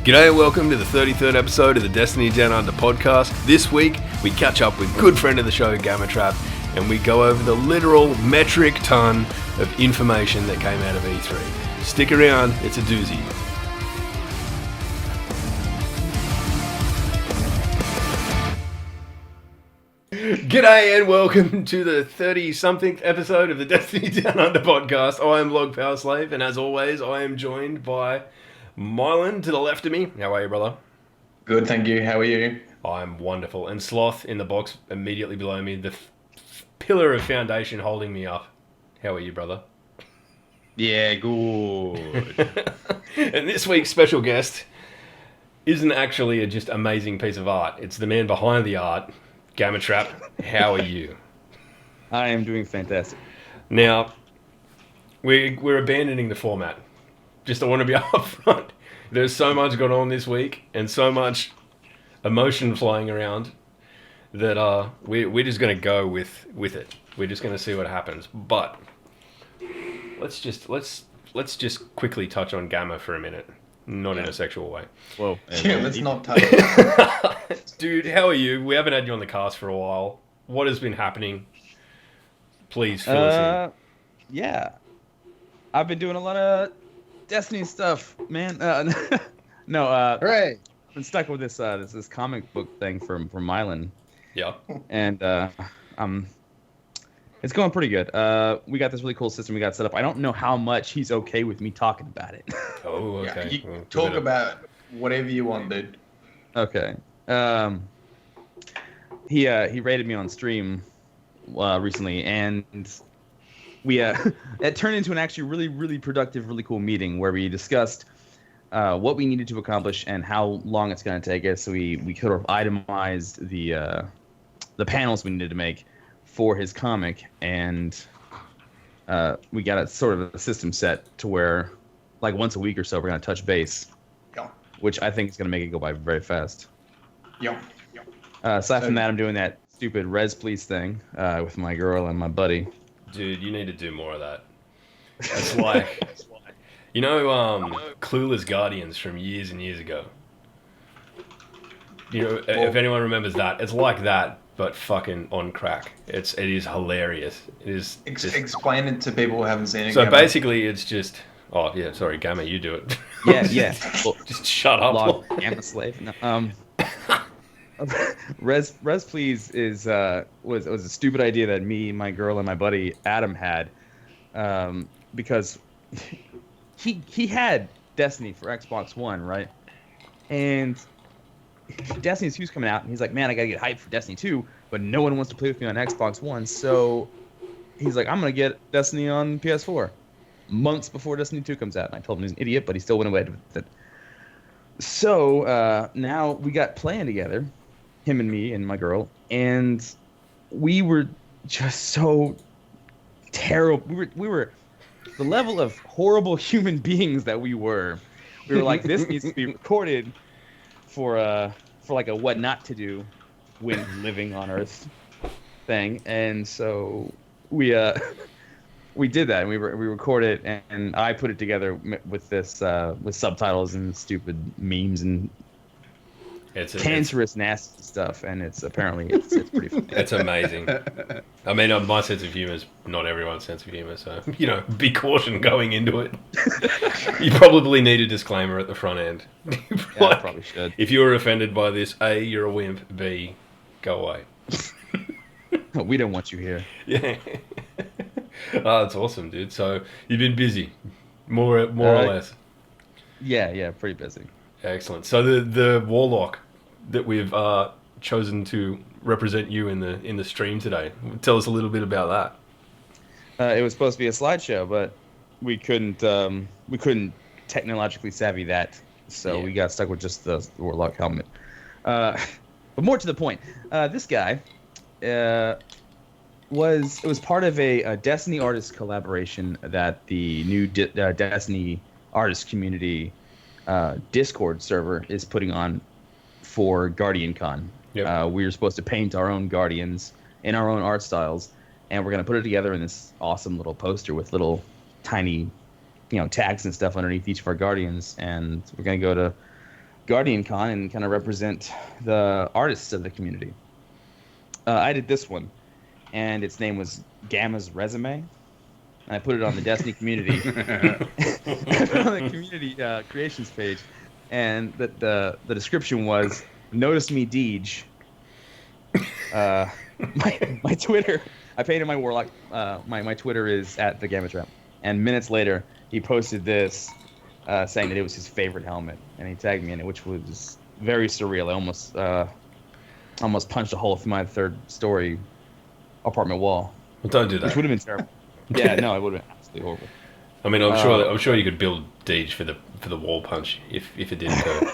G'day and welcome to the 33rd episode of the Destiny Down Under podcast. This week, we catch up with good friend of the show, GammaTrap, and we go over the literal metric ton of information that came out of E3. Stick around, it's a doozy. G'day and welcome to the 30-something episode of the Destiny Down Under podcast. I am Log Power Slave, and as always, I am joined by Mylan to the left of me. How are you, brother? Good, thank you. How are you? I'm wonderful. And Sloth in the box immediately below me, the pillar of foundation holding me up. How are you, brother? Yeah, good. And this week's special guest isn't actually a just amazing piece of art. It's the man behind the art, GammaTrap. How are you? I am doing fantastic. Now, we're abandoning the format. Just I want to be up front. There's so much going on this week and so much emotion flying around that we're just going to go with it. We're just going to see what happens. But let's just quickly touch on Gamma for a minute. Not in a sexual way. Whoa. Yeah, let's not touch it. Dude, how are you? We haven't had you on the cast for a while. What has been happening? Please fill us in. Yeah. I've been doing a lot of Destiny stuff, man. Hooray! I've been stuck with this comic book thing from Mylan. Yeah. And it's going pretty good. We got this really cool system we got set up. I don't know how much he's okay with me talking about it. Oh, okay. Yeah, you talk about whatever you want, dude. Okay. He rated me on stream recently, and we it turned into an actually really, really productive, really cool meeting where we discussed what we needed to accomplish and how long it's going to take us. So we sort of itemized the panels we needed to make for his comic, and we got a sort of a system set to where, like, once a week or so, we're going to touch base, which I think is going to make it go by very fast. Aside from that, I'm doing that stupid res please thing with my girl and my buddy. Dude, you need to do more of that. It's like, you know, Clueless Guardians from years and years ago. You know, if anyone remembers that, it's like that, but fucking on crack. It is hilarious. It is. Explain it to people who haven't seen it. So Gamma. Basically, it's just. Oh yeah, sorry, Gamma, you do it. Yeah. Well, just shut up. Log Gamma slave. No, Res please was a stupid idea that me, my girl, and my buddy Adam had, because he had Destiny for Xbox One, right? And Destiny 2's coming out, and he's like, man, I gotta get hyped for Destiny 2, but no one wants to play with me on Xbox One, so he's like, I'm gonna get Destiny on PS4 months before Destiny 2 comes out. And I told him he's an idiot, but he still went away with it. So now we got playing together, him and me and my girl, and we were just so terrible. We were the level of horrible human beings that we were. We were like, this needs to be recorded for like a what not to do when living on Earth thing, and so we did that, and we recorded it, and I put it together with this with subtitles and stupid memes and cancerous, nasty stuff, and it's pretty funny. It's amazing. I mean, my sense of humor is not everyone's sense of humor, so, you know, be cautioned going into it. You probably need a disclaimer at the front end. Yeah, I probably should. If you're offended by this, A, you're a wimp, B, go away. We don't want you here. Yeah. Oh, that's awesome, dude. So you've been busy, more or less. Yeah, pretty busy. Excellent. So the warlock that we've chosen to represent you in the stream today. Tell us a little bit about that. It was supposed to be a slideshow, but we couldn't technologically savvy that, so we got stuck with just the warlock helmet. But more to the point, this guy was part of a Destiny artist collaboration that the new Destiny artist community Discord server is putting on for Guardian Con. Yep. We were supposed to paint our own Guardians in our own art styles, and we're going to put it together in this awesome little poster with little tiny, tags and stuff underneath each of our Guardians, and we're going to go to Guardian Con and kind of represent the artists of the community. I did this one, and its name was Gamma's Resume. And I put it on the Destiny community, on the community creations page, and the description was, "Notice me, Deej." My Twitter, I painted my warlock. My Twitter is at the GammaTrap, and minutes later he posted this, saying that it was his favorite helmet, and he tagged me in it, which was very surreal. I almost punched a hole through my third-story apartment wall. Well, don't do that. Which would have been terrible. Yeah, no, it would have been absolutely horrible. I mean, I'm sure you could build Deej for the wall punch if it did occur.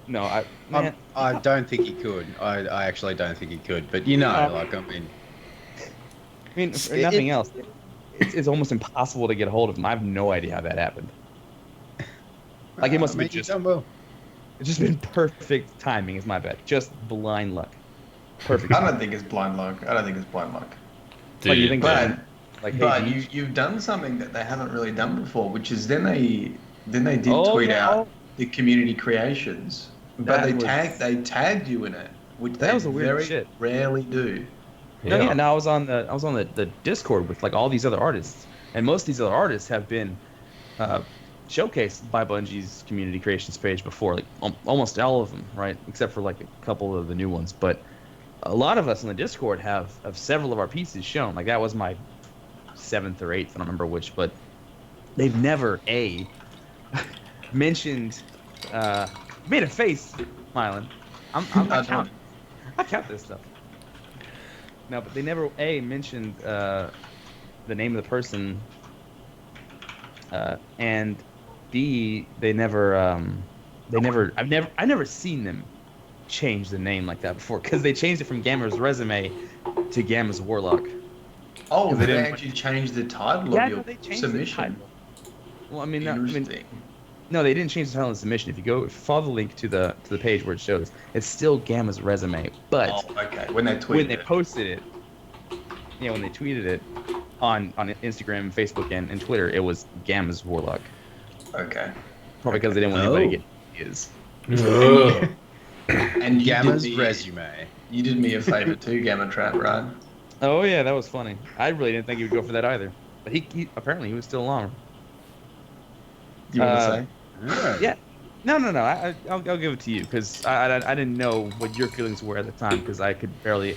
No, I don't think he could. I actually don't think he could. But I mean, for nothing else, it's almost impossible to get a hold of him. I have no idea how that happened. Like, it must have been just done well. It's just been perfect timing. Is my bet. Just blind luck. Perfect. I don't think it's blind luck. Dude, Like, you think but you've done something that they haven't really done before, which is then they did tweet out the community creations, but they tagged you in it, which that was a weird very shit. Rarely do. Yeah. No, I was on the Discord with like all these other artists, and most of these other artists have been showcased by Bungie's community creations page before, like almost all of them, right? Except for like a couple of the new ones. But a lot of us on the Discord have several of our pieces shown. Like, that was my 7th or 8th, I don't remember which, but they've never mentioned made a face, Mylan. I count this stuff. No, but they never mentioned the name of the person, and B, I've never seen them change the name like that before, because they changed it from Gamma's Resume to Gamma's Warlock. Oh, they actually changed the title of your submission. Well, I mean, no, they didn't change the title of the submission. If you follow the link to the page where it shows, it's still Gamma's Resume. But when they posted it, when they tweeted it on Instagram, Facebook, and Twitter, it was Gamma's Warlock. Okay. Probably because they didn't want anybody to get his. And Gamma's Resume. You did me a favor too, GammaTrap, right? Oh yeah, that was funny. I really didn't think he would go for that either, but he apparently he was still on. You want to say? Yeah. No. I'll give it to you, because I didn't know what your feelings were at the time, because I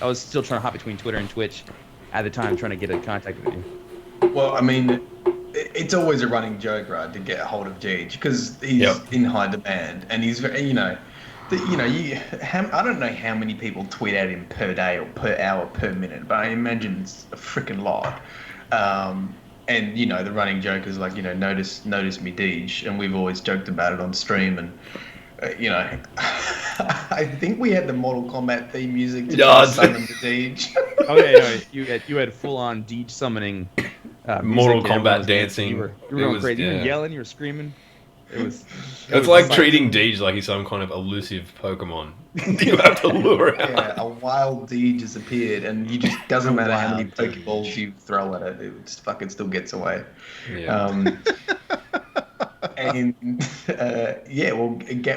was still trying to hop between Twitter and Twitch at the time, trying to get in contact with you. Well, I mean, it's always a running joke, right, to get a hold of Deej, because he's in high demand, and he's very, I don't know how many people tweet at him per day or per hour, per minute, but I imagine it's a freaking lot. And the running joke is like, notice me, Deej, and we've always joked about it on stream. And I think we had the Mortal Kombat theme music to summon the Deej. Okay, no, you had full on Deej summoning. Mortal Kombat dancing. You were going crazy. You were yelling. You were screaming. It's like treating Deej like he's some kind of elusive Pokemon. You have to lure out. Yeah, a wild Deej has appeared, and doesn't matter how many Pokeballs you throw at it, it just fucking still gets away. Yeah.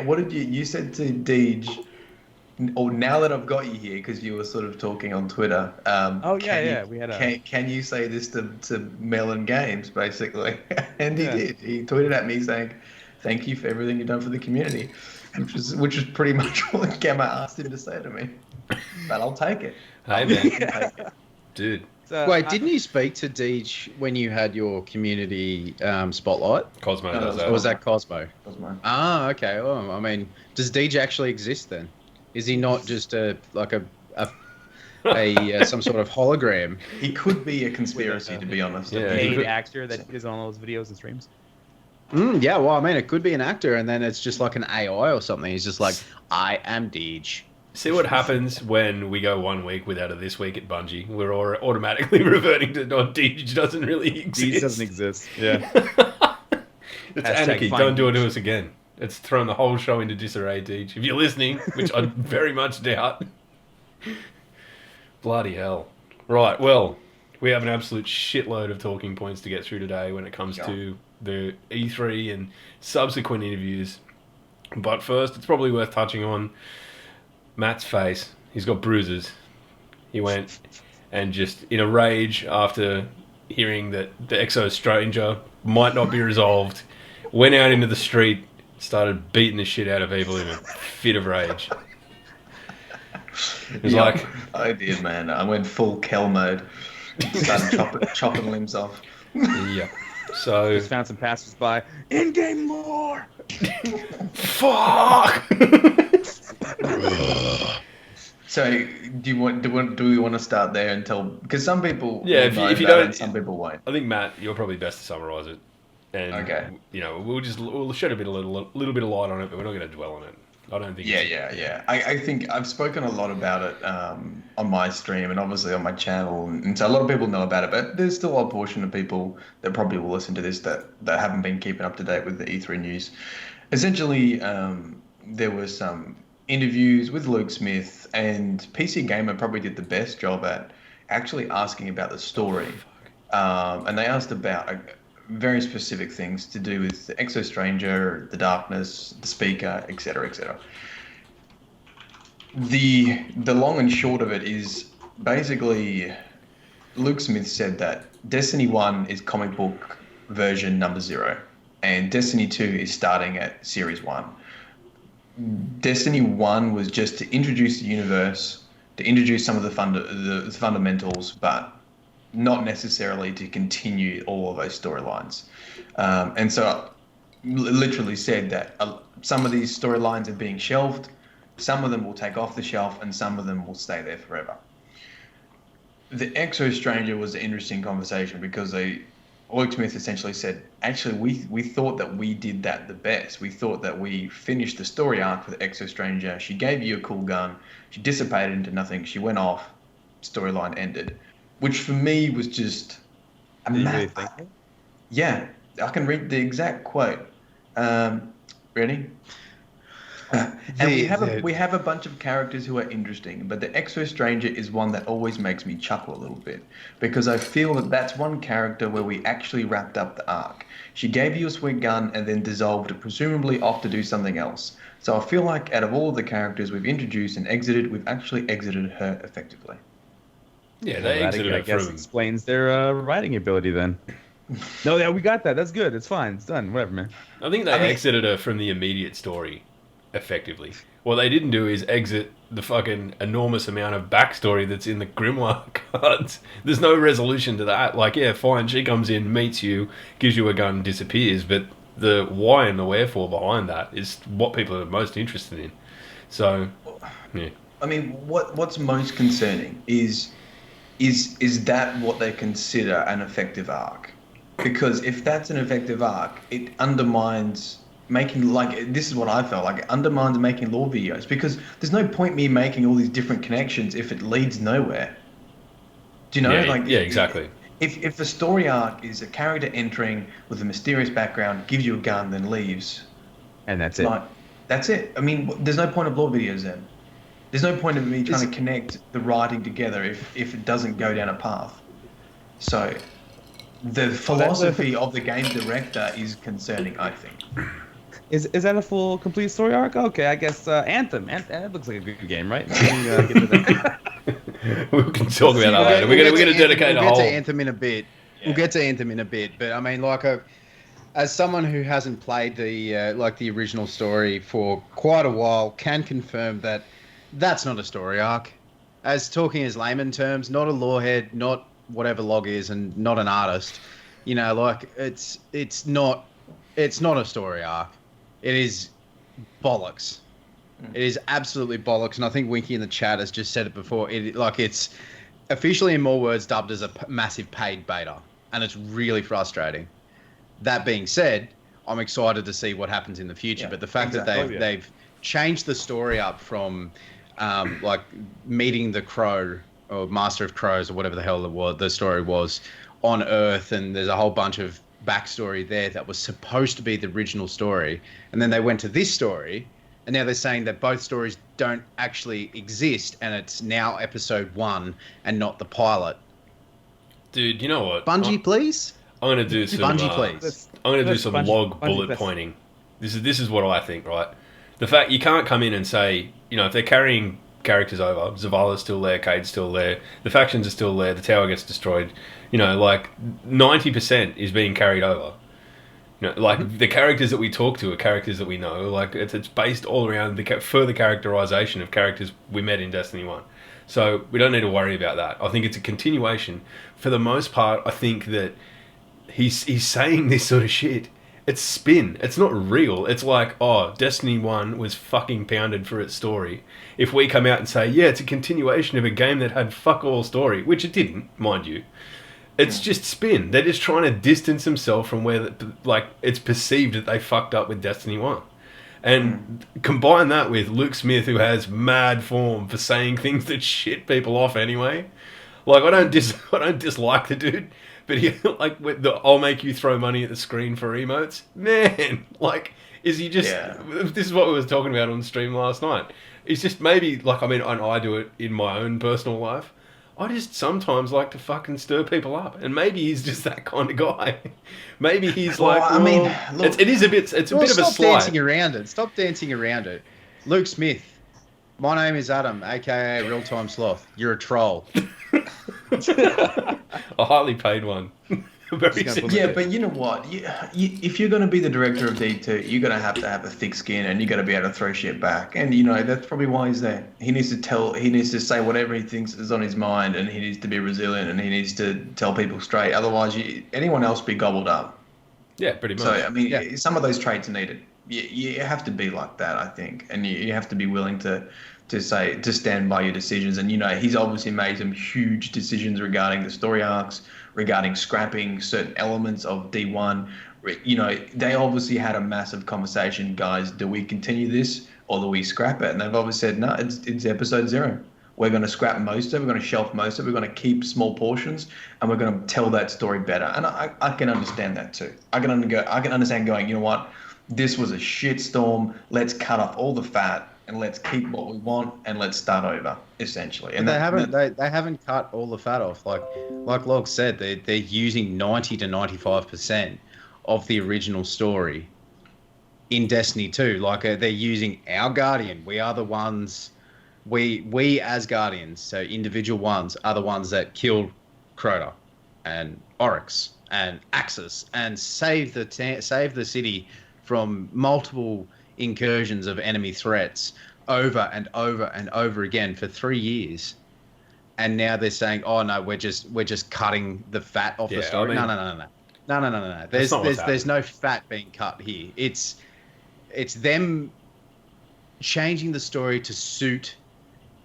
What did you said to Deej? Or now that I've got you here, because you were sort of talking on Twitter. We had Can you say this to Melon Games, basically? And he did. He tweeted at me saying, "Thank you for everything you've done for the community," which was pretty much what Gamma asked him to say to me. But I'll take it. Hey man, dude. So, wait, didn't you speak to Deej when you had your community spotlight? Cosmo does that. Or was that Cosmo? Cosmo. Ah, okay. Well, I mean, does Deej actually exist then? Is he not just some sort of hologram? He could be a conspiracy, to be honest. Yeah, paid actor that is on all those videos and streams. Yeah, well, I mean, it could be an actor, and then it's just like an AI or something. He's just like, I am Deej. See what happens when we go 1 week without a This Week at Bungie. We're automatically reverting to Deej doesn't really exist. Deej doesn't exist. Yeah. It's anarchy. Don't do it to us again. It's thrown the whole show into disarray, Deej. If you're listening, which I very much doubt. Bloody hell. Right, well, we have an absolute shitload of talking points to get through today when it comes to the E3 and subsequent interviews. But first, it's probably worth touching on Matt's face. He's got bruises. He went and just in a rage after hearing that the Exo Stranger might not be resolved, went out into the street, started beating the shit out of people in a fit of rage. It was like, I did, man. I went full Kel mode. Started chopping limbs off. yeah. So Just found some passers-by. In-game lore! fuck. So, do we want to start there and tell? Because some people, Yeah, will know if you about it don't- and some people won't. I think Matt, you're probably best to summarize it. And Okay. we'll shed a little bit of light on it, but we're not going to dwell on it. I don't think. Yeah. I think I've spoken a lot about it on my stream and obviously on my channel, and so a lot of people know about it. But there's still a portion of people that probably will listen to this that haven't been keeping up to date with the E3 news. Essentially, there was some interviews with Luke Smith, and PC Gamer probably did the best job at actually asking about the story, and they asked about very specific things to do with the Exo Stranger, the darkness, the speaker, etc., etc. The long and short of it is basically Luke Smith said that Destiny 1 is comic book version number 0, and Destiny 2 is starting at Series 1. Destiny 1 was just to introduce the universe, to introduce some of the fundamentals, but not necessarily to continue all of those storylines. And so literally said that some of these storylines are being shelved, some of them will take off the shelf, and some of them will stay there forever. The Exo Stranger was an interesting conversation because Luke Smith essentially said, actually, we thought that we did that the best. We thought that we finished the story arc for the Exo Stranger. She gave you a cool gun. She dissipated into nothing. She went off. Storyline ended. Which for me was just a Do you really think that? Yeah, I can read the exact quote. Ready? And we have a bunch of characters who are interesting, but the Exo Stranger is one that always makes me chuckle a little bit because I feel that that's one character where we actually wrapped up the arc. She gave you a sweet gun and then dissolved, presumably off to do something else. So I feel like out of all of the characters we've introduced and exited, we've actually exited her effectively. Yeah, Well, they that, exited I it guess from. explains their writing ability then. No, yeah, we got that. That's good. It's fine. It's done. Whatever, man. I think they exited her from the immediate story effectively. What they didn't do is exit the fucking enormous amount of backstory that's in the Grimoire cards. There's no resolution to that. Like, yeah, fine, she comes in, meets you, gives you a gun, disappears, but the why and the wherefore behind that is what people are most interested in. So, yeah. I mean, what's most concerning is that what they consider an effective arc? Because if that's an effective arc, it undermines making, like, this is what I felt like, it undermines making lore videos, because there's no point me making all these different connections if it leads nowhere. Do you know? Yeah, exactly. If a story arc is a character entering with a mysterious background, gives you a gun, then leaves, And that's it. like, that's it. I mean, there's no point of lore videos then. There's no point of me trying to connect the writing together if it doesn't go down a path. So the philosophy of the game director is concerning, I think. Is that a full complete story arc? Okay, I guess Anthem. That looks like a good game, right? Maybe, get to that. We can talk about that later. We're gonna dedicate a whole. We'll get to Anthem in a bit. Yeah. We'll get to Anthem in a bit, but I mean, like, as someone who hasn't played the original story for quite a while, can confirm that that's not a story arc. As talking as layman terms, not a lorehead, not whatever log is, and not an artist. You know, like, it's not a story arc. It is bollocks. It is absolutely bollocks, and I think Winky in the chat has just said it before. It's officially, in more words, dubbed as a massive paid beta, and it's really frustrating. That being said, I'm excited to see what happens in the future. Yeah, but the fact exactly. that they've changed the story up from like meeting the Crow or Master of Crows or whatever the hell the story was on Earth, and there's a whole bunch of backstory there that was supposed to be the original story, and then they went to this story, and now they're saying that both stories don't actually exist, and it's now episode 1 and not the pilot. Dude, you know what? Bungie, please. I'm gonna do some. Bungie, please. I'm gonna do Let's some Bungie- log Bungie bullet best. pointing. This is what I think, right? The fact you can't come in and say, if they're carrying characters over, Zavala's still there, Cade's still there, the factions are still there, the tower gets destroyed, 90% is being carried over. The characters that we talk to are characters that we know. Like, it's based all around the further characterization of characters we met in Destiny 1. So we don't need to worry about that. I think it's a continuation. For the most part, I think that he's saying this sort of shit. It's spin. It's not real. It's like, Destiny 1 was fucking pounded for its story. If we come out and say, yeah, it's a continuation of a game that had fuck all story, which it didn't, mind you. It's just spin. They're just trying to distance themselves from where, it's perceived that they fucked up with Destiny 1. And combine that with Luke Smith, who has mad form for saying things that shit people off anyway. I don't dislike the dude, but he, with the "I'll make you throw money at the screen for emotes," man. Is he just? Yeah. This is what we were talking about on the stream last night. It's just maybe and I do it in my own personal life. I just sometimes like to fucking stir people up, and maybe he's just that kind of guy. Maybe he's look, it's a bit of a slight. Stop dancing around it. Stop dancing around it. Luke Smith, my name is Adam, aka Real Time Sloth. You're a troll. A highly paid one. Yeah, but you know what? If you're going to be the director of D2, you're going to have a thick skin, and you're going to be able to throw shit back. And that's probably why he's there. He needs to say whatever he thinks is on his mind, and he needs to be resilient, and he needs to tell people straight. Otherwise, anyone else be gobbled up. Yeah, pretty much. So some of those traits are needed. You have to be like that, I think, and you have to be willing to stand by your decisions. And he's obviously made some huge decisions regarding the story arcs, regarding scrapping certain elements of D1. They obviously had a massive conversation, guys. Do we continue this or do we scrap it? And they've obviously said, no, it's episode 0. We're going to scrap most of it. We're going to shelf most of it. We're going to keep small portions, and we're going to tell that story better. And I can understand that too. I can understand going, you know what? This was a shitstorm. Let's cut off all the fat and let's keep what we want and let's start over, essentially. And they haven't cut all the fat off. Like Log said, they're using 90 to 95% of the original story in Destiny 2. They're using our Guardian. We are the ones. We as Guardians, so individual ones, are the ones that killed Crota and Oryx and Axis and save the city from multiple incursions of enemy threats over and over and over again for 3 years. And now they're saying, "Oh no, we're just cutting the fat off the story." No. There's no fat being cut here. It's them changing the story to suit.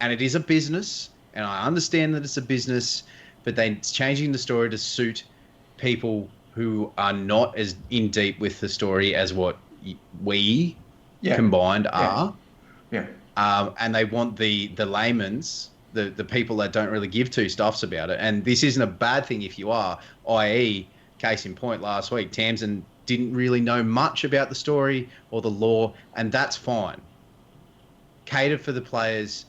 And it is a business, and I understand that it's a business, but they're changing the story to suit people who are not as in deep with the story as what we combined are. Yeah. And they want the layman's, the people that don't really give two stuffs about it. And this isn't a bad thing if you are, i.e., case in point, last week, Tamsin didn't really know much about the story or the lore, and that's fine. Cater for the players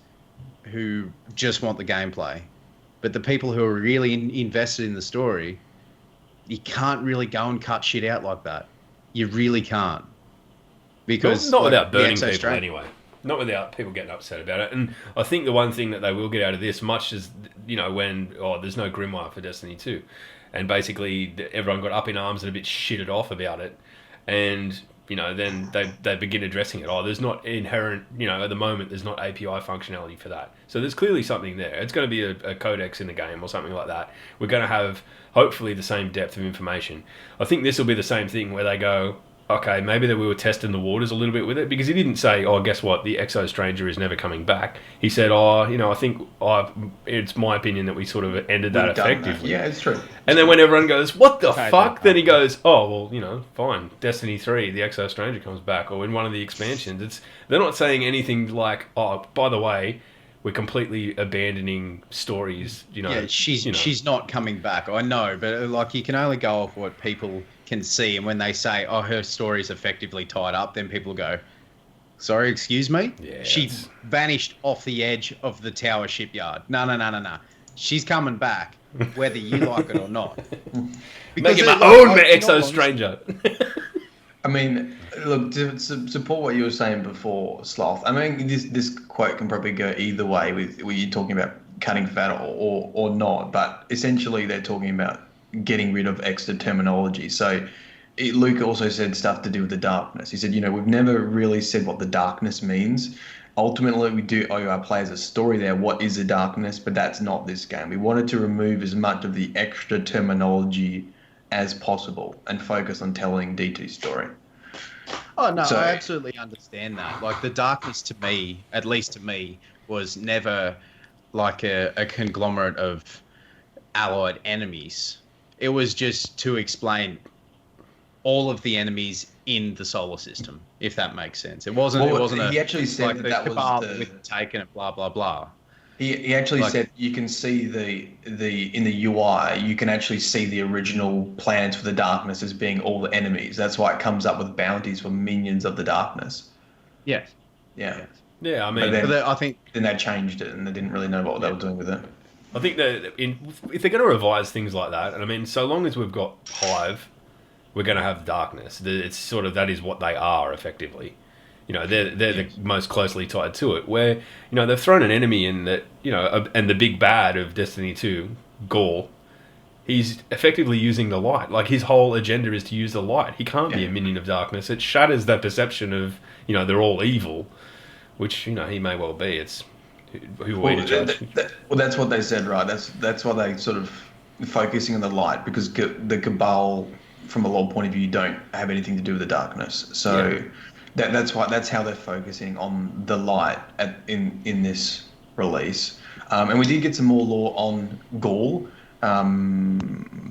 who just want the gameplay, but the people who are really invested in the story, you can't really go and cut shit out like that. You really can't, because not without burning people anyway. Not without people getting upset about it. And I think the one thing that they will get out of this, much as when there's no Grimoire for Destiny 2, and basically everyone got up in arms and a bit shitted off about it, and then they begin addressing it. There's not inherent, at the moment, there's not API functionality for that. So there's clearly something there. It's going to be a codex in the game or something like that. We're going to have, hopefully, the same depth of information. I think this will be the same thing where they go, okay, maybe that we were testing the waters a little bit with it, because he didn't say, guess what, the Exo Stranger is never coming back. He said, I think it's my opinion that we sort of ended that effectively. Yeah, it's true. And then when everyone goes, what the fuck? Then he goes, fine, Destiny 3, the Exo Stranger comes back, or in one of the expansions. They're not saying anything like, by the way, we're completely abandoning stories, Yeah, she's not coming back. I know, but you can only go off what people can see, and when they say, her story's effectively tied up, then people go, sorry, excuse me? Yeah, she vanished off the edge of the tower shipyard. No. She's coming back, whether you like it or not. Making my own Exo Stranger. I mean, look, to support what you were saying before, Sloth. I mean, this quote can probably go either way with you talking about cutting fat or not, but essentially they're talking about getting rid of extra terminology. So Luke also said stuff to do with the darkness. He said, we've never really said what the darkness means. Ultimately, we do owe our players a story there. What is the darkness? But that's not this game. We wanted to remove as much of the extra terminology as possible and focus on telling D2's story. Oh no, So- I absolutely understand that. Like the darkness to me, at least to me, was never like a conglomerate of allied enemies. It was just to explain all of the enemies in the solar system, if that makes sense. It wasn't. Well, it wasn't. he actually said like that the that was Cabal the- with Taken and blah blah blah. He actually Like- said you can see the in the UI you can actually see the original plans for the darkness as being all the enemies. That's why it comes up with bounties for minions of the darkness. Yes. Yeah. Yes. Yeah, I But mean, then, I think then they changed it and they didn't really know what they were doing with it. I think that if they're going to revise things like that, and I mean, so long as we've got Hive, we're going to have darkness. It's sort of that is what they are effectively. They're the most closely tied to it. Where they've thrown an enemy in that and the big bad of Destiny 2, Gaul. He's effectively using the light. Like his whole agenda is to use the light. He can't be a minion of darkness. It shatters that perception of they're all evil, which he may well be. It's who are we to judge? Well, that's what they said, right? That's why they sort of focusing on the light because the Cabal, from a lore point of view, don't have anything to do with the darkness. So. Yeah. That's how they're focusing on the light in this release, and we did get some more lore on Gaul.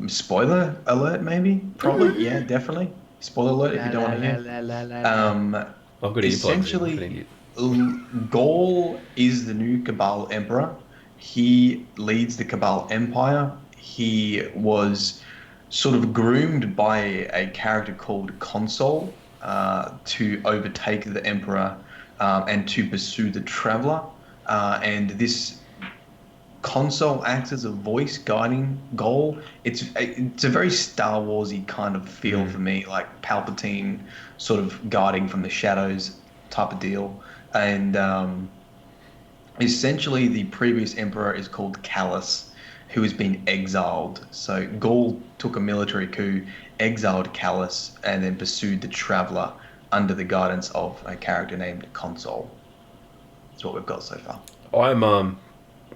Spoiler alert, maybe, probably, yeah, definitely. Spoiler alert if you don't want to hear. I've got Essentially, Gaul is the new Cabal Emperor. He leads the Cabal Empire. He was sort of groomed by a character called Console. To overtake the Emperor and to pursue the Traveler. And this console acts as a voice guiding Gaul. It's a very Star Warsy kind of feel for me, like Palpatine sort of guiding from the shadows type of deal. And essentially the previous Emperor is called Callus, who has been exiled. So Gaul took a military coup, exiled Callus, and then pursued the Traveler under the guidance of a character named Console. That's what we've got so far.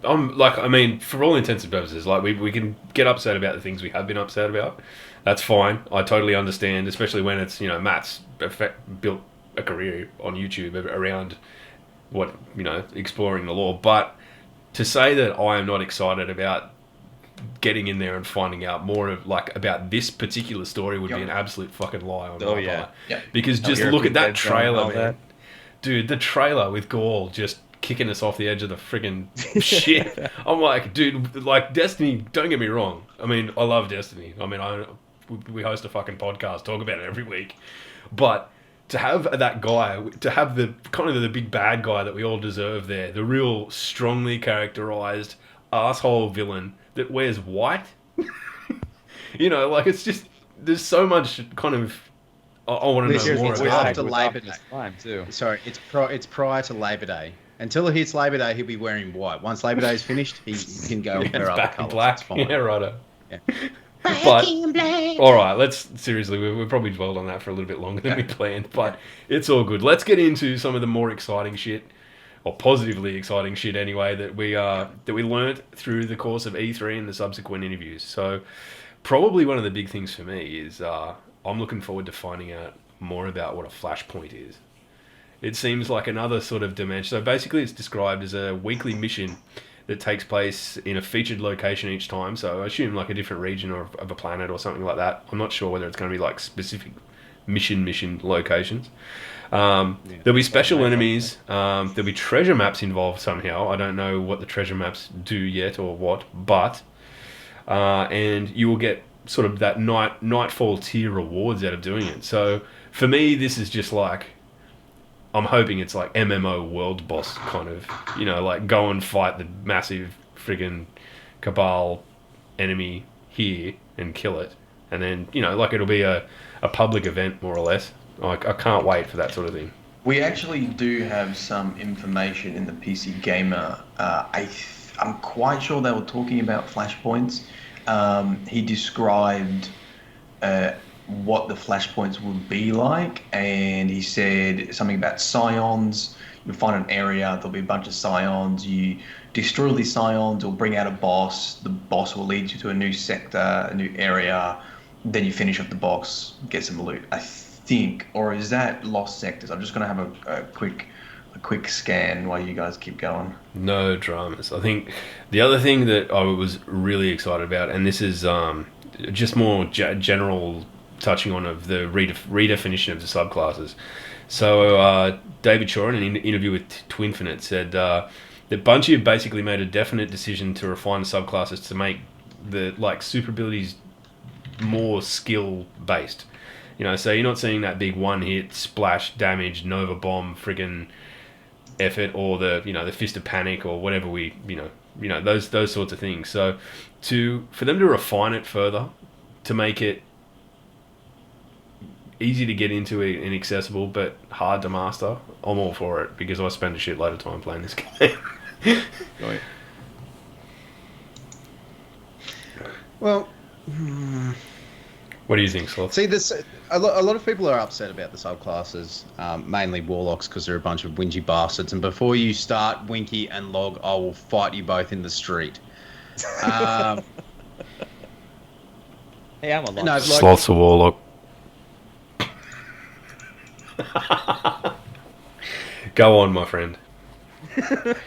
I'm like, I mean, for all intents and purposes, like we can get upset about the things we have been upset about. That's fine. I totally understand, especially when it's Matt's built a career on YouTube around what exploring the lore. But to say that I am not excited about getting in there and finding out more of about this particular story would be an absolute fucking lie on my part. Yeah. Because just look at that trailer, man. Dude, the trailer with Gaul just kicking us off the edge of the friggin' shit. I'm like, dude, like Destiny, don't get me wrong. I mean, I love Destiny. I mean, we host a fucking podcast, talk about it every week. But to have that guy, to have the kind of the big bad guy that we all deserve there, the real strongly characterized asshole villain that wears white, it's just, there's so much kind of, I want to know more it's about after it. Labor Day. Time too. Sorry, it's prior to Labor Day. Until it hits Labor Day, he'll be wearing white. Once Labor Day is finished, he can go and wear It's other back in colours. black. It's fine. Yeah, righto. Yeah. But all right, let's seriously. We probably dwelled on that for a little bit longer than we planned, but it's all good. Let's get into some of the more exciting shit, or positively exciting shit anyway, that we learnt through the course of E3 and the subsequent interviews. So, probably one of the big things for me is I'm looking forward to finding out more about what a flashpoint is. It seems like another sort of dimension. So basically, it's described as a weekly mission that takes place in a featured location each time. So I assume like a different region or of a planet or something like that. I'm not sure whether it's going to be like specific mission locations. There'll be special enemies. There'll be treasure maps involved somehow. I don't know what the treasure maps do yet or what, but and you will get sort of that nightfall tier rewards out of doing it. So for me, this is just like, I'm hoping it's like MMO world boss kind of, like go and fight the massive friggin' Cabal enemy here and kill it. And then, like it'll be a public event more or less. I can't wait for that sort of thing. We actually do have some information in the PC Gamer. I'm quite sure they were talking about flashpoints. He described what the flashpoints would be like, and he said something about scions. You'll find an area, there'll be a bunch of scions. You destroy these scions, it'll bring out a boss. The boss will lead you to a new sector, a new area. Then you finish off the box, get some loot. I think, or is that Lost Sectors? I'm just gonna have a quick scan while you guys keep going. No dramas. I think the other thing that I was really excited about, and this is just more general touching on of the redefinition of the subclasses. So David Shaw in an interview with Twinfinite said that Bungie have basically made a definite decision to refine the subclasses to make the super abilities more skill based. So you're not seeing that big one hit splash damage Nova Bomb friggin' effort, or the Fist of Panic, or whatever those sorts of things. So for them to refine it further, to make it easy to get into and accessible but hard to master, I'm all for it, because I spend a shitload of time playing this game. Right. Well, what do you think, Sloth? see, this a lot of people are upset about the subclasses, mainly warlocks, because they're a bunch of whingy bastards. And before you start, Winky and Log, I will fight you both in the street. Hey, I'm a lot. No, like, Sloth's a warlock. Go on, my friend.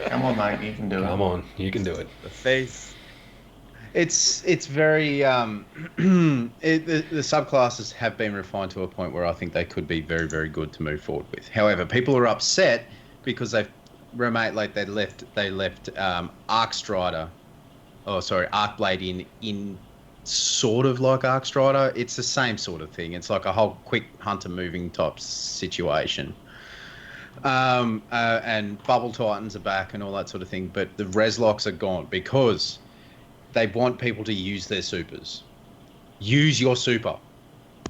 Come on, mate, you can do it. Come on, you can do it. The face. it's very the subclasses have been refined to a point where I think they could be very, very good to move forward with. However, people are upset because they left Arcstrider, Arcblade in sort of like Arcstrider. It's the same sort of thing. It's like a whole quick hunter moving type situation. And Bubble Titans are back and all that sort of thing, but the Reslocks are gone because they want people to use their supers. Use your super.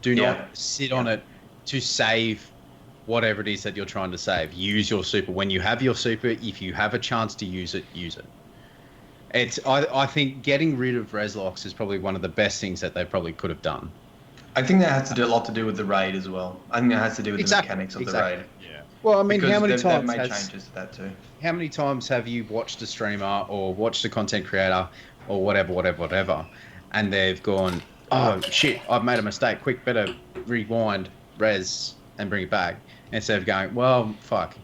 Do not sit on it to save whatever it is that you're trying to save. Use your super. When you have your super, if you have a chance to use it, use it. I think getting rid of Reslocks is probably one of the best things that they probably could have done. I think that has to do a lot to do with the raid as well. I think that has to do with the mechanics of the raid. Yeah. Well, I mean, Because how many they've times made changes to that too. How many times have you watched a streamer or watched a content creator or whatever, and they've gone, oh shit, I've made a mistake, quick, better rewind, res, and bring it back, instead of going, well, fuck,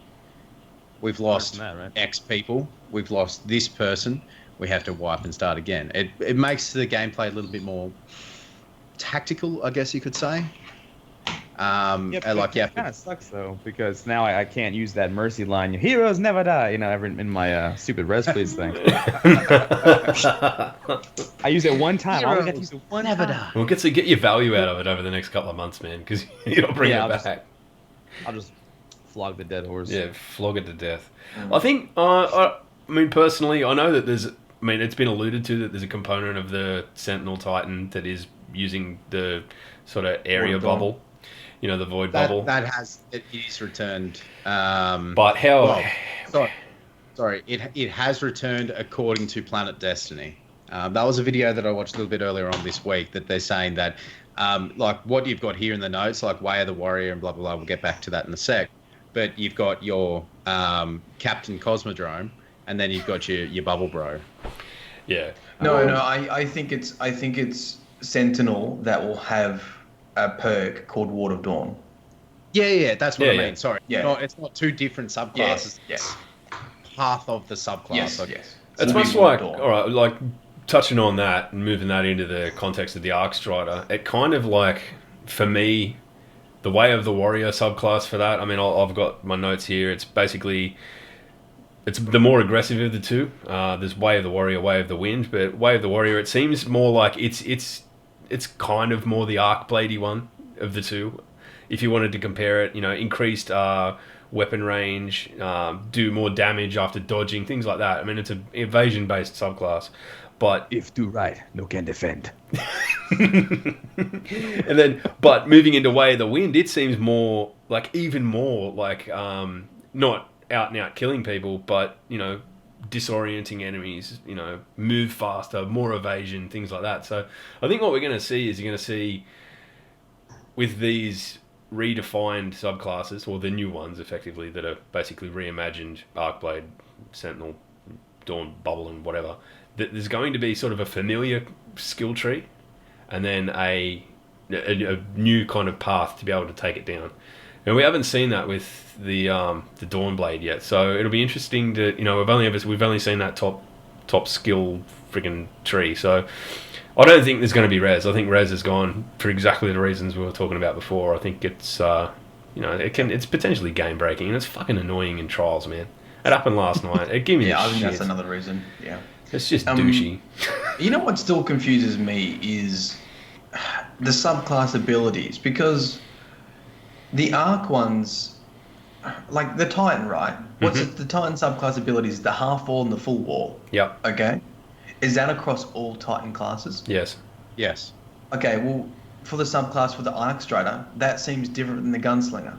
we've lost X people, we've lost this person, we have to wipe and start again. It makes the gameplay a little bit more tactical, I guess you could say. It kind of sucks though, because now I can't use that mercy line. Your heroes never die. In my stupid res please thing. I use it one time. I only have to use it one time. Well, get your value out of it over the next couple of months, man, because you'll bring it back. I'll just flog the dead horse. Yeah, flog it to death. I think. I mean, personally, I know that there's. I mean, it's been alluded to that there's a component of the Sentinel Titan that is using the sort of area bubble. The void bubble. It is returned. But how? It has returned according to Planet Destiny. That was a video that I watched a little bit earlier on this week that they're saying that, like what you've got here in the notes, like Way of the Warrior and blah, blah, blah, we'll get back to that in a sec. But you've got your Captain Cosmodrome, and then you've got your Bubble Bro. Yeah. No, I think it's Sentinel that will have a perk called Ward of Dawn. Yeah, that's what I mean. Yeah. Sorry. Yeah. It's not two different subclasses. Yes. Half of the subclass. Yes. It's much like, all right, like touching on that and moving that into the context of the Arcstrider, it kind of like, for me, the Way of the Warrior subclass for that, I mean, I've got my notes here. It's basically, it's the more aggressive of the two. There's Way of the Warrior, Way of the Wind, but Way of the Warrior, it seems more like it's kind of more the Arcbladey one of the two. If you wanted to compare it, increased weapon range, do more damage after dodging, things like that. I mean, it's an evasion-based subclass, but If do right, no can defend. and then, but moving into Way of the Wind, it seems more like even more like not out and out killing people, but disorienting enemies. Move faster, more evasion, things like that. So I think what we're going to see is you're going to see with these redefined subclasses, or the new ones, effectively that are basically reimagined Arcblade, Sentinel, Dawn, Bubble, and whatever. That there's going to be sort of a familiar skill tree, and then a new kind of path to be able to take it down. And we haven't seen that with the Dawnblade yet, so it'll be interesting to we've only seen that top skill friggin' tree. So I don't think there's going to be res. I think res is gone for exactly the reasons we were talking about before. I think it's it's potentially game breaking, and it's fucking annoying in trials, man. It happened last night. It gave me I think shit. that's another reason. Yeah. It's just douchey. You know what still confuses me is the subclass abilities, because the Arc ones, like the Titan, right? What's the Titan subclass abilities? The half wall and the full wall. Yep. Okay. Is that across all Titan classes? Yes. Yes. Okay, well, for the subclass for the Arc Strider, that seems different than the Gunslinger.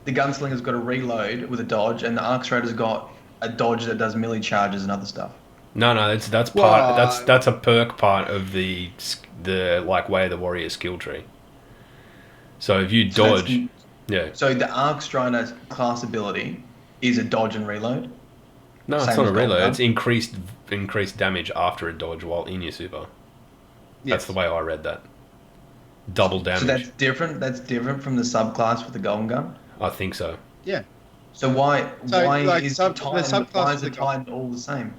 The Gunslinger's got a reload with a dodge, and the Arc Strider's got a dodge that does melee charges and other stuff. No, that's part. That's a perk part of the like Way of the Warrior skill tree. So if you dodge, yeah. So the Arc Strider class ability is a dodge and reload. No, Same it's not as a reload. Golden It's increased damage after a dodge while in your super. That's the way I read that. Double damage. So that's different. That's different from the subclass for the Golden Gun. I think so. Yeah. So why like is the Titan, subclass why of is the the Titan all the same?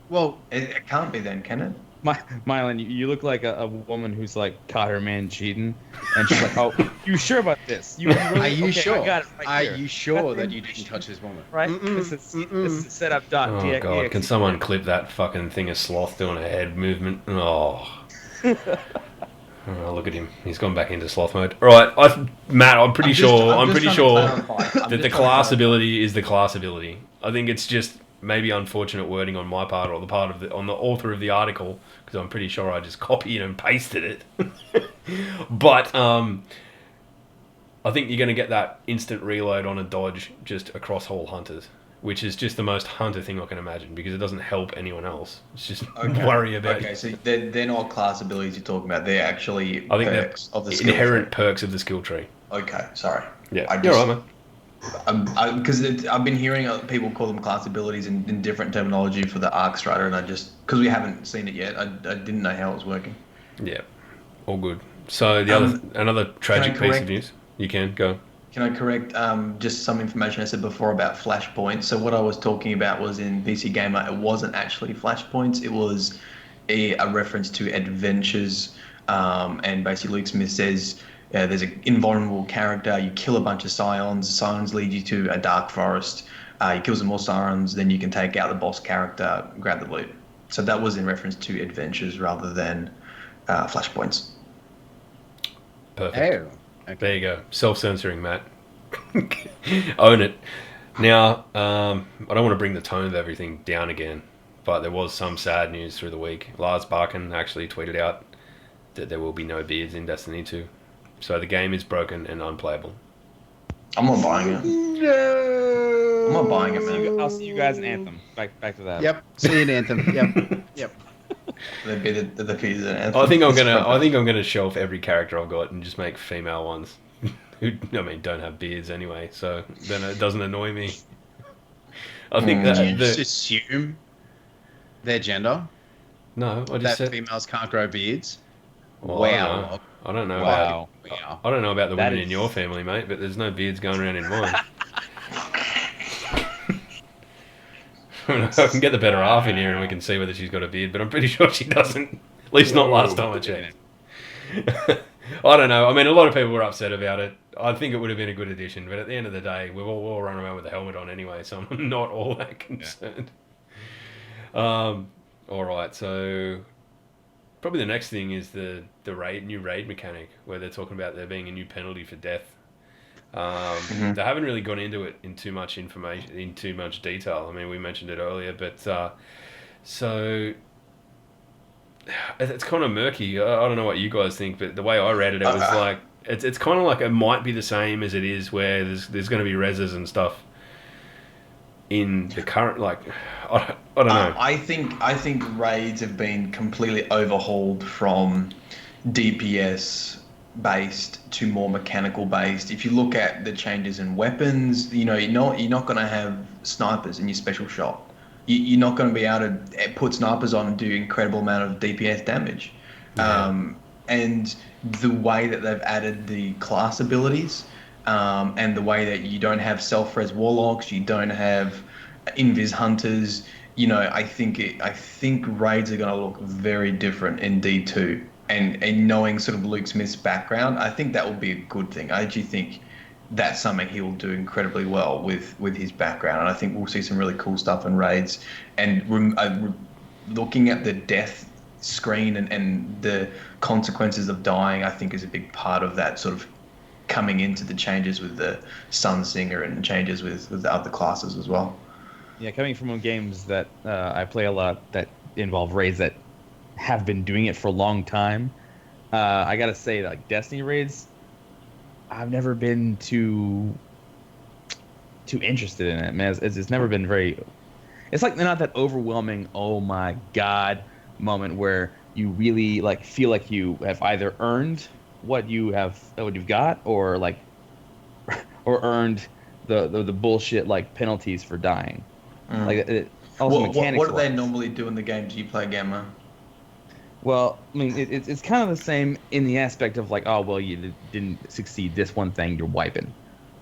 Well, It can't be then, can it? Mylan, you look like a woman who's like caught her man cheating, and she's like, "Oh, you sure about this? You really, are you okay, sure? I got it right Are here. you sure Got the that you didn't touch this woman? Right? This is set up dot. Oh god, can someone clip that fucking thing of Sloth doing a head movement? Oh. Oh, look at him. He's gone back into sloth mode. All right, Matt, I'm pretty sure that the class ability is the class ability. I think it's just maybe unfortunate wording on my part, or the part of on the author of the article, because I'm pretty sure I just copied and pasted it. But I think you're going to get that instant reload on a dodge just across all hunters, which is just the most hunter thing I can imagine, because it doesn't help anyone else. It's just worry about. Okay, so they're not class abilities you're talking about. They're actually I think perks of the they're skill inherent tree. perks of the skill tree. Okay, sorry. Yeah, I you're just, right, man. Because I've been hearing people call them class abilities in different terminology for the Arc Strider, and I just, because we haven't seen it yet, I didn't know how it was working. Yeah, all good. So the another tragic piece of news. You can go. Can I correct just some information I said before about flashpoints? So what I was talking about was in PC Gamer, it wasn't actually flashpoints. It was a reference to adventures. And basically Luke Smith says there's an invulnerable character. You kill a bunch of scions. Scions lead you to a dark forest. You kill some more scions. Then you can take out the boss character, grab the loot. So that was in reference to adventures rather than flashpoints. Perfect. Oh, okay. There you go. Self-censoring, Matt. Own it. Now, I don't want to bring the tone of everything down again, but there was some sad news through the week. Lars Barken actually tweeted out that there will be no beards in Destiny 2. So the game is broken and unplayable. I'm not buying it. No. I'm not buying it, man. I'll see you guys in Anthem. Back to that. Yep. See you in Anthem. Yep. The beards and I think I'm gonna shelf every character I've got and just make female ones who, don't have beards anyway. So then it doesn't annoy me. I think Do you that just assume their gender? no, I just That said females can't grow beards? well, Wow. I don't know. Wow. Wow. I don't know about the That women is- in your family, mate, but there's no beards going around in mine. I can get the better half in here and we can see whether she's got a beard, but I'm pretty sure she doesn't. At least not last time I checked. I don't know. I mean, a lot of people were upset about it. I think it would have been a good addition, but at the end of the day, we've all run around with a helmet on anyway, so I'm not all that concerned. All right, so probably the next thing is the new raid mechanic, where they're talking about there being a new penalty for death. They haven't really gone into it in too much information, in too much detail. I mean, we mentioned it earlier, but so it's kind of murky. I don't know what you guys think, but the way I read it, it was like it's kind of like it might be the same as it is, where there's going to be reses and stuff in the current, like I don't know. I think raids have been completely overhauled from DPS based to more mechanical based. If you look at the changes in weapons, you're not going to have snipers in your special shot. You're not going to be able to put snipers on and do incredible amount of DPS damage. Yeah. And the way that they've added the class abilities, and the way that you don't have self-res warlocks, you don't have invis hunters, I think raids are going to look very different in D2. And knowing sort of Luke Smith's background, I think that will be a good thing. I actually think that's something he will do incredibly well with his background, and I think we'll see some really cool stuff in raids. And looking at the death screen and the consequences of dying, I think is a big part of that sort of coming into the changes with the Sunsinger and changes with the other classes as well. Yeah, coming from games that I play a lot that involve raids that have been doing it for a long time, I gotta say, like Destiny raids, I've never been too interested in it, man. It's never been very. It's like not that overwhelming, oh my god, moment where you really like feel like you have either earned what you've got, or like, or earned the bullshit like penalties for dying. Like what do they normally do in the games you play, Gamma? Well, I mean, it's kind of the same in the aspect of like, oh, well, you didn't succeed this one thing, you're wiping,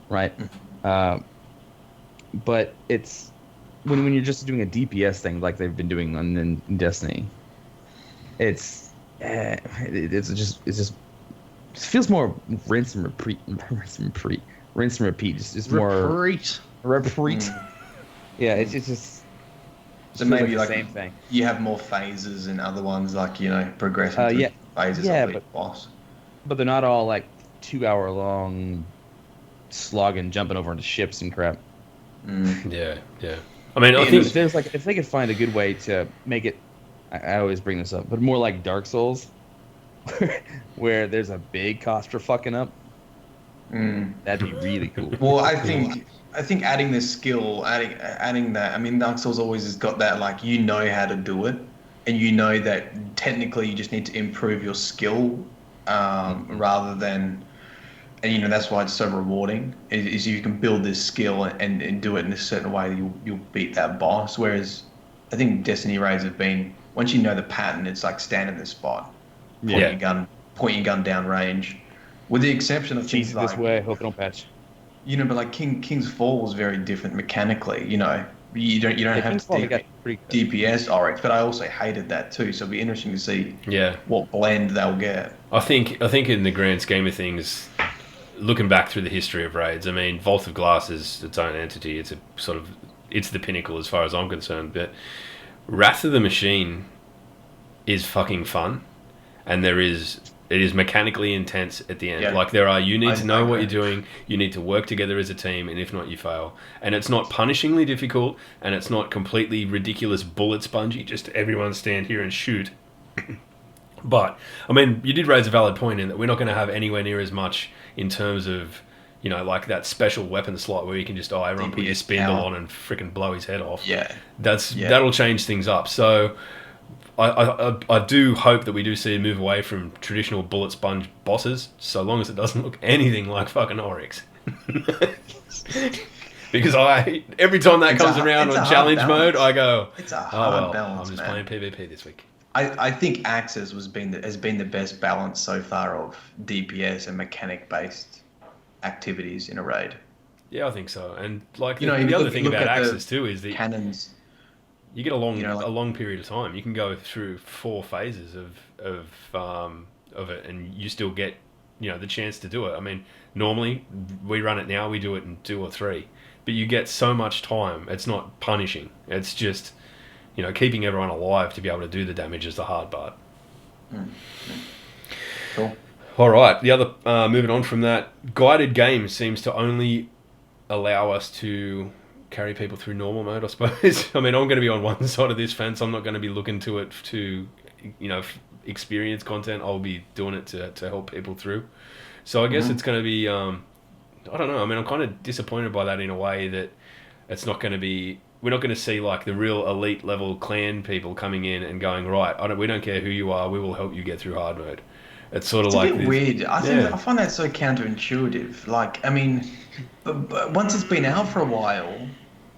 right? But it's when you're just doing a DPS thing like they've been doing in Destiny, it feels more rinse and repeat, just more repeat. Yeah, it's just. So maybe like the same thing. You have more phases and other ones, like progressing through phases of the boss. But they're not all like 2 hour long slogging, jumping over into ships and crap. Yeah. I mean, I think if they could find a good way to make it, I always bring this up, but more like Dark Souls, where there's a big cost for fucking up. That'd be really cool. Well, I think adding the skill, adding that. I mean, Dark Souls always has got that, like, how to do it, and that technically you just need to improve your skill, rather than, and that's why it's so rewarding. Is you can build this skill and do it in a certain way, you'll beat that boss. Whereas I think Destiny raids have been, once you know the pattern, it's like stand in this spot, point your gun down range, with the exception of things like this way. Hope it don't patch. But like King's Fall was very different mechanically. You don't have DPS RX, but I also hated that too. So it'll be interesting to see what blend they'll get. I think in the grand scheme of things, looking back through the history of raids, I mean, Vault of Glass is its own entity. It's it's the pinnacle as far as I'm concerned. But Wrath of the Machine is fucking fun, and it is mechanically intense at the end. Yeah. Like you need to know what you're doing. You need to work together as a team, and if not, you fail. And it's not punishingly difficult, and it's not completely ridiculous bullet spongy. Just everyone stand here and shoot. But I mean, you did raise a valid point in that we're not going to have anywhere near as much in terms of like that special weapon slot where you can just everyone put your spindle on and freaking blow his head off. Yeah, that'll change things up. So. I do hope that we do see a move away from traditional bullet sponge bosses, so long as it doesn't look anything like fucking Oryx. Because every time that comes around on challenge mode, I go, it's a hard balance, I'm just playing PvP this week. I think Axis has been the best balance so far of DPS and mechanic based activities in a raid. Yeah, I think so. And the other thing about Axis too is the cannons. You get a long period of time. You can go through 4 phases of it, and you still get the chance to do it. I mean, normally we run it now. We do it in 2 or 3, but you get so much time. It's not punishing. It's just keeping everyone alive to be able to do the damage is the hard part. Cool. All right. The other moving on from that, guided game seems to only allow us to carry people through normal mode, I suppose. I mean, I'm going to be on one side of this fence. I'm not going to be looking to it to, experience content. I'll be doing it to help people through. So I guess it's going to be, I don't know. I mean, I'm kind of disappointed by that in a way that it's not going to be. We're not going to see like the real elite level clan people coming in and going, right, we don't care who you are, we will help you get through hard mode. It's sort of It's like a bit weird. I find that so counterintuitive. Like, I mean, but once it's been out for a while,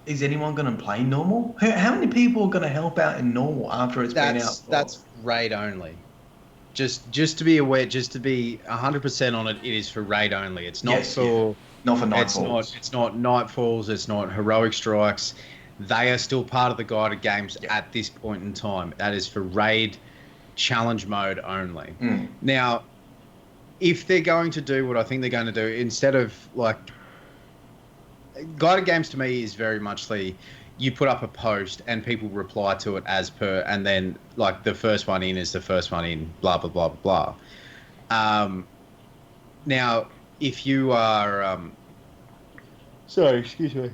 is anyone going to play normal? How many people are going to help out in normal after it's been out? That's raid only. Just to be aware, just to be 100% on it, it is for raid only. It's not not for Nightfalls. It's not Nightfalls. It's not Heroic Strikes. They are still part of the guided games at this point in time. That is for raid challenge mode only. Now, if they're going to do what I think they're going to do, instead of like guided games, to me is very much you put up a post and people reply to it as per, and then like the first one in is the first one in, blah blah blah blah blah. Now, if you are sorry, excuse me.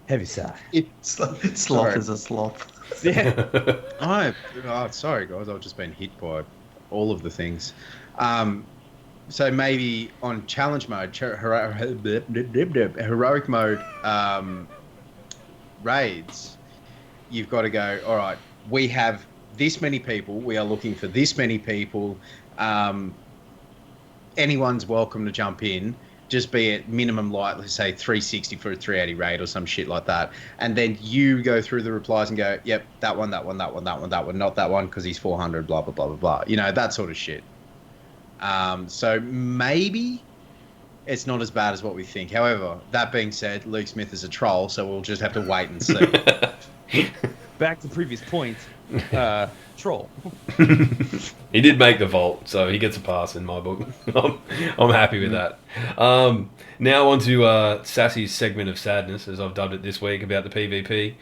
Heavy sigh. Sloth is a sloth. Yeah. Sorry guys, I've just been hit by all of the things. So maybe on challenge mode, heroic mode, raids, you've got to go, all right, we have this many people, we are looking for this many people, anyone's welcome to jump in. Just be at minimum light, let's say 360 for a 380 raid or some shit like that. And then you go through the replies and go, yep, that one, not that one because he's 400, blah, blah, blah, blah, blah. That sort of shit. So maybe it's not as bad as what we think. However, that being said, Luke Smith is a troll, so we'll just have to wait and see. Back to previous point, troll. He did make the vault, so he gets a pass in my book. I'm happy with that. Now on to Sassy's segment of sadness, as I've dubbed it this week, about the PvP.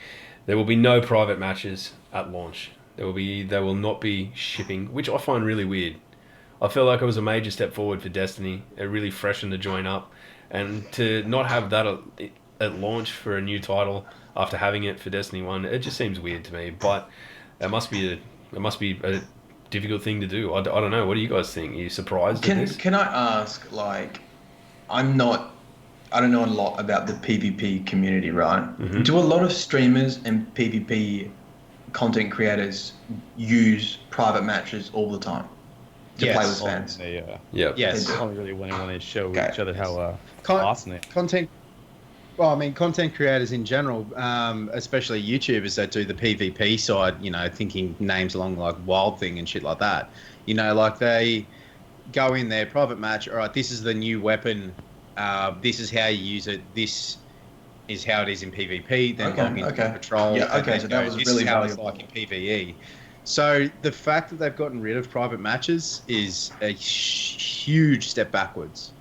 There will be no private matches at launch. They will not be shipping, which I find really weird. I feel like it was a major step forward for Destiny. It really freshened the joint up, and to not have that at launch for a new title after having it for Destiny 1, it just seems weird to me. But it must be a difficult thing to do. I don't know. What do you guys think? Are you surprised at this? Can I ask, like, I don't know a lot about the PvP community, right? Mm-hmm. Do a lot of streamers and PvP content creators use private matches all the time to play with fans? Yes. Only really when they show each other how awesome they are. Content creators in general, especially YouTubers that do the PvP side, thinking names along like Wild Thing and shit like that. Like they go in there, private match, all right, this is the new weapon, this is how you use it, this is how it is in PvP, then log into Patrol. Yeah, okay, so that was this really is how valuable. it's like in PvE. So the fact that they've gotten rid of private matches is a huge step backwards.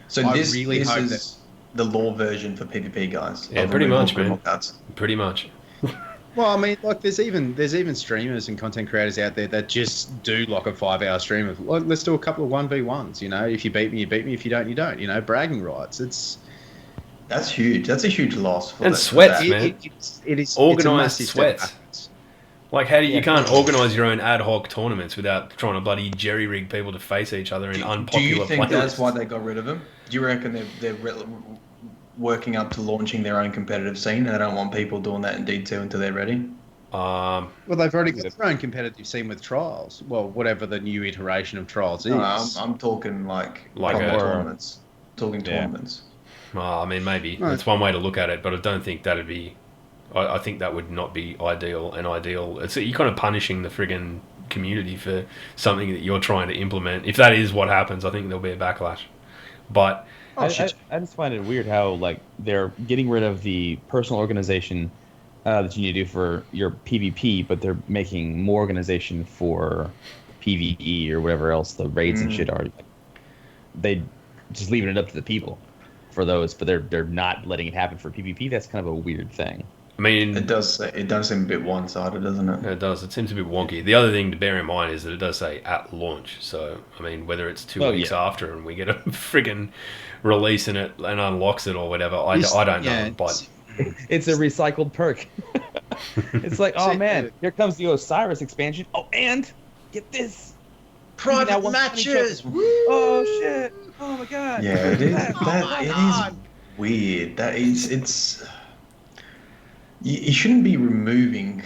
So this is the law version for PvP guys. Yeah, pretty much, man. Pretty much. Well, I mean, like there's even streamers and content creators out there that just do like a 5-hour stream of, like, let's do a couple of 1v1s. If you beat me, you beat me. If you don't, you don't. Bragging rights. That's huge. That's a huge loss. And sweats, man. It is organised sweats. Step. Like, how do you can't organise your own ad hoc tournaments without trying to bloody jerry rig people to face each other in unpopular playlists? Do you think that's playlists? why they got rid of them? Do you reckon they're working up to launching their own competitive scene and they don't want people doing that in D2 until they're ready? Well, they've already got their own competitive scene with Trials. Well, whatever the new iteration of Trials is. No, I'm talking like tournaments. Tournaments. I mean, maybe. That's one way to look at it, but I don't think that'd be... I think that would not be ideal. You're kind of punishing the friggin' community for something that you're trying to implement. If that is what happens, I think there'll be a backlash. But I just find it weird how like they're getting rid of the personal organization that you need to do for your PvP, but they're making more organization for PvE or whatever else the raids and shit are. Like, they just leaving it up to the people for those, but they're not letting it happen for PvP. That's kind of a weird thing. I mean, It does seem a bit one-sided, doesn't it? it does. It seems a bit wonky. The other thing to bear in mind is that it does say at launch. So, I mean, whether it's 2 weeks after and we get a friggin' release in it and unlocks it or whatever, I don't know. But it's a recycled perk. It's like, oh man, here comes the Osiris expansion. Oh, and get this. Private matches. Oh shit. Oh my god. Yeah, it is. God. Is weird. It's. You shouldn't be removing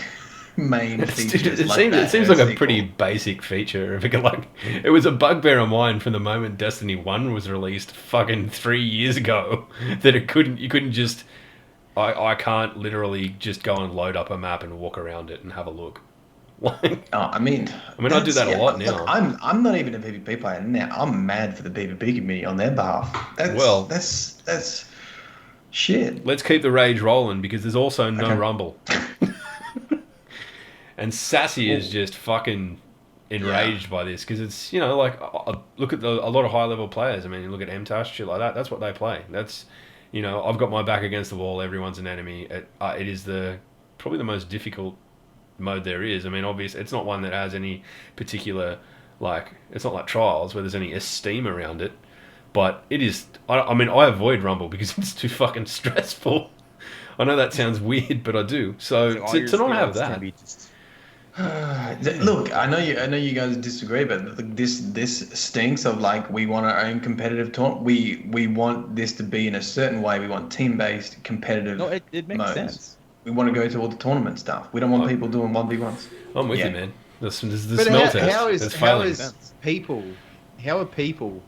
main features. It seems like a pretty basic feature. Like, it was a bugbear of mine from the moment Destiny 1 was released fucking 3 years ago that you couldn't just I can't literally just go and load up a map and walk around it and have a look. Like, I mean, I do that a lot now. Look, I'm not even a PvP player now. I'm mad for the PvP community on their behalf. That's shit. Let's keep the rage rolling because there's also no rumble. And Sassy is just fucking enraged by this because it's, like, look at a lot of high level players. I mean, you look at MTash, shit like that. That's what they play. That's, I've got my back against the wall. Everyone's an enemy. It is probably the most difficult mode there is. I mean, obviously, it's not one that has any particular, like, it's not like Trials where there's any esteem around it. But it is. I mean, I avoid Rumble because it's too fucking stressful. I know that sounds weird, but I do. So to not have that. Look, I know you guys disagree, but this stinks of, like, we want our own competitive tournament. We want this to be in a certain way. We want team-based competitive. No, it makes modes. sense. We want to go to all the tournament stuff. We don't want people doing 1v1s. I'm with you, man. This but smell how, test. how are people,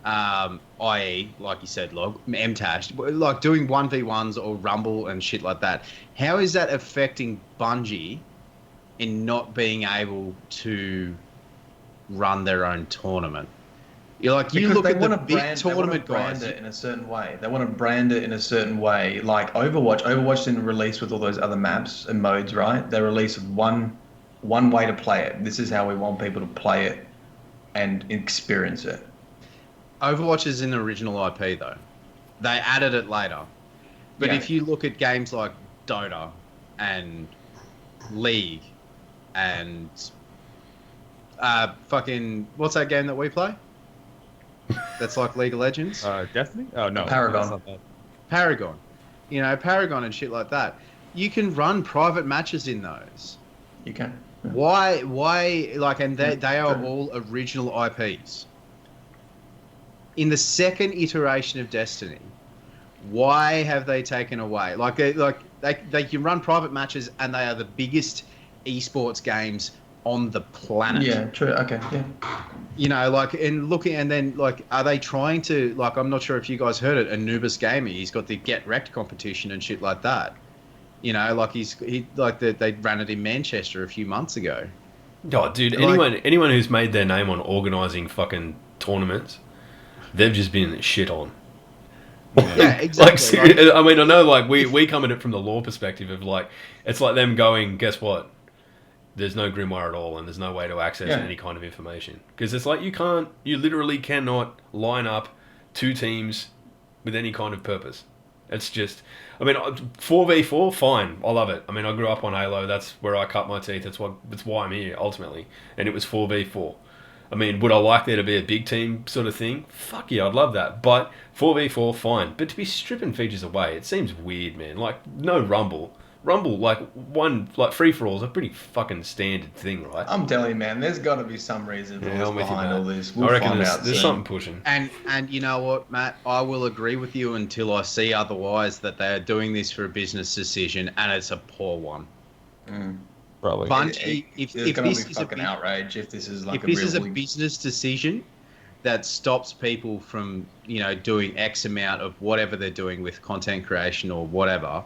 i.e., like you said, Log, MTash, like doing 1v1s or Rumble and shit like that, how is that affecting Bungie in not being able to run their own tournament? You're like, you look at the big tournament guys. They want to brand it in a certain way. They want to brand it in a certain way. Like Overwatch. Overwatch didn't release with all those other maps and modes, right? They released one way to play it. This is how we want people to play it and experience it. Overwatch is an original IP, though. They added it later. But if you look at games like Dota and League and what's that game that we play? That's like League of Legends? Destiny? Oh, no. Paragon. Paragon. Paragon and shit like that. You can run private matches in those. You can. Why, like, and they are all original IPs. In the second iteration of Destiny, why have they taken away? They can run private matches, and they are the biggest esports games on the planet. Yeah, true. Okay, yeah. Are they trying to, like, I'm not sure if you guys heard it, Anubis Gamer, he's got the Get Wrecked competition and shit like that. They ran it in Manchester a few months ago. Oh, dude, anyone who's made their name on organising fucking tournaments, they've just been shit on. Yeah, exactly. I mean, I know, like, we come at it from the lore perspective of, like, it's like them going, guess what? There's no Grimoire at all, and there's no way to access any kind of information. Because it's like you literally cannot line up two teams with any kind of purpose. It's just, I mean, 4v4, fine, I love it. I mean, I grew up on Halo, that's where I cut my teeth, that's why I'm here, ultimately. And it was 4v4. I mean, would I like there to be a big team sort of thing? Fuck yeah, I'd love that. But 4v4, fine. But to be stripping features away, it seems weird, man. Like, no Rumble, like, free-for-all is a pretty fucking standard thing, right? I'm telling you, man, there's got to be some reason behind all this. I reckon there's something pushing. And you know what, Matt? I will agree with you until I see otherwise, that they are doing this for a business decision, and it's a poor one. Probably. Bungie, if this is fucking outrage, if this is like a business decision that stops people from, doing X amount of whatever they're doing with content creation or whatever,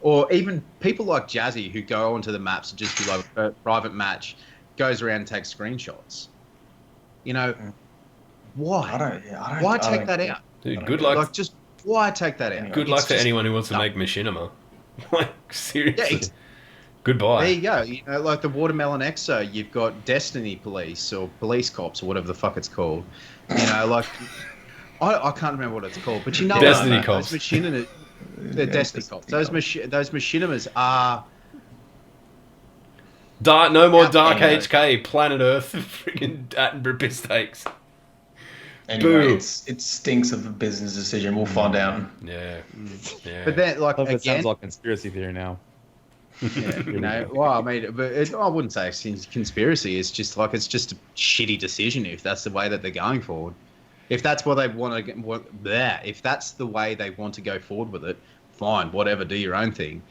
or even people like Jazzy who go onto the maps and just do like a private match, goes around and takes screenshots. Why? Why take that out? Dude, good luck. Like, just why take that out? Good luck to anyone who wants to make machinima. Like, seriously. Goodbye. There you go. Like the Watermelon Exo, you've got Destiny Police or Police Cops or whatever the fuck it's called. Like I can't remember what it's called, but Destiny Cops. Machining it. They're Destiny cops. Those machinimas are. No more Dark Anyway. HK, Planet Earth, freaking Attenborough piss takes. Anyway, Boo. it stinks of a business decision. We'll find out. Yeah. Yeah. But then, like, Love it sounds again, all conspiracy theory now. yeah, you know, well, I mean, but I wouldn't say it's conspiracy. It's just like it's just a shitty decision if that's the way that they're going forward. If that's what they want to, if that's the way they want to go forward with it, fine, whatever, do your own thing.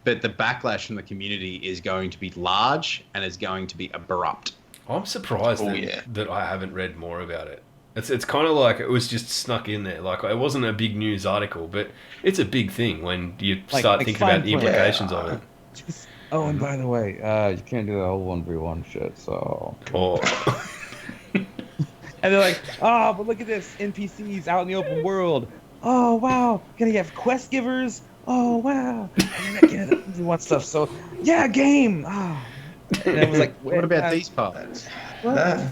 But the backlash from the community is going to be large and is going to be abrupt. I'm surprised that I haven't read more about it. It's kind of like it was just snuck in there. Like, it wasn't a big news article, but it's a big thing when you start thinking about the implications of it. Oh, and by the way, you can't do the whole 1v1 shit, so... Or, And they're like, oh, but look at this, NPCs out in the open world. Oh, wow, gonna have quest givers. Oh, wow. And then get it, we want stuff, so, yeah, game. Oh. And I was like, What about these parts? Yeah,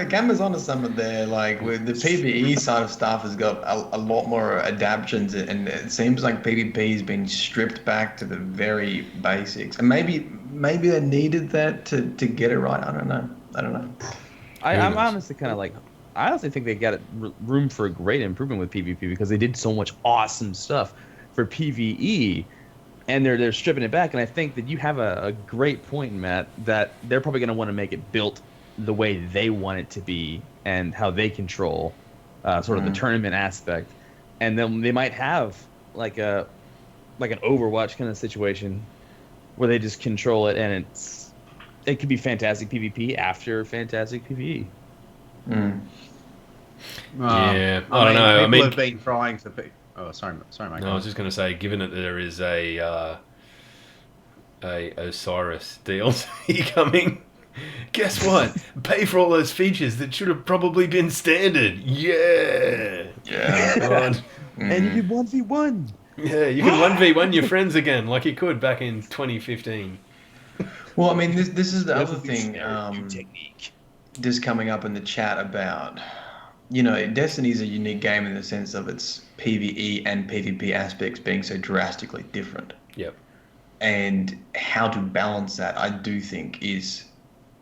Gamma's onto something there. Like, with the PvE side of stuff has got a lot more adaptions, and it seems like PvP has been stripped back to the very basics. And maybe they needed that to get it right. I don't know. I'm honestly kind of like, I honestly think they got room for a great improvement with PvP because they did so much awesome stuff for PvE, and they're stripping it back. And I think that you have a great point, Matt, that they're probably going to want to make it built the way they want it to be and how they control sort of the tournament aspect. And then they might have like an Overwatch kind of situation where they just control it, and it could be fantastic PvP after fantastic PvE. yeah, I don't know. I People mean, have been trying to be. Oh, sorry, mate. no, I was just going to say, given that there is a Osiris DLC coming, guess what? Pay for all those features that should have probably been standard. Yeah. God. And you did 1v1. Yeah, you can 1v1 your friends again, like you could back in 2015. Well, I mean, this is the other thing. Technique. Just coming up in the chat about, Destiny is a unique game in the sense of its PvE and PvP aspects being so drastically different. Yep. And how to balance that, I do think, is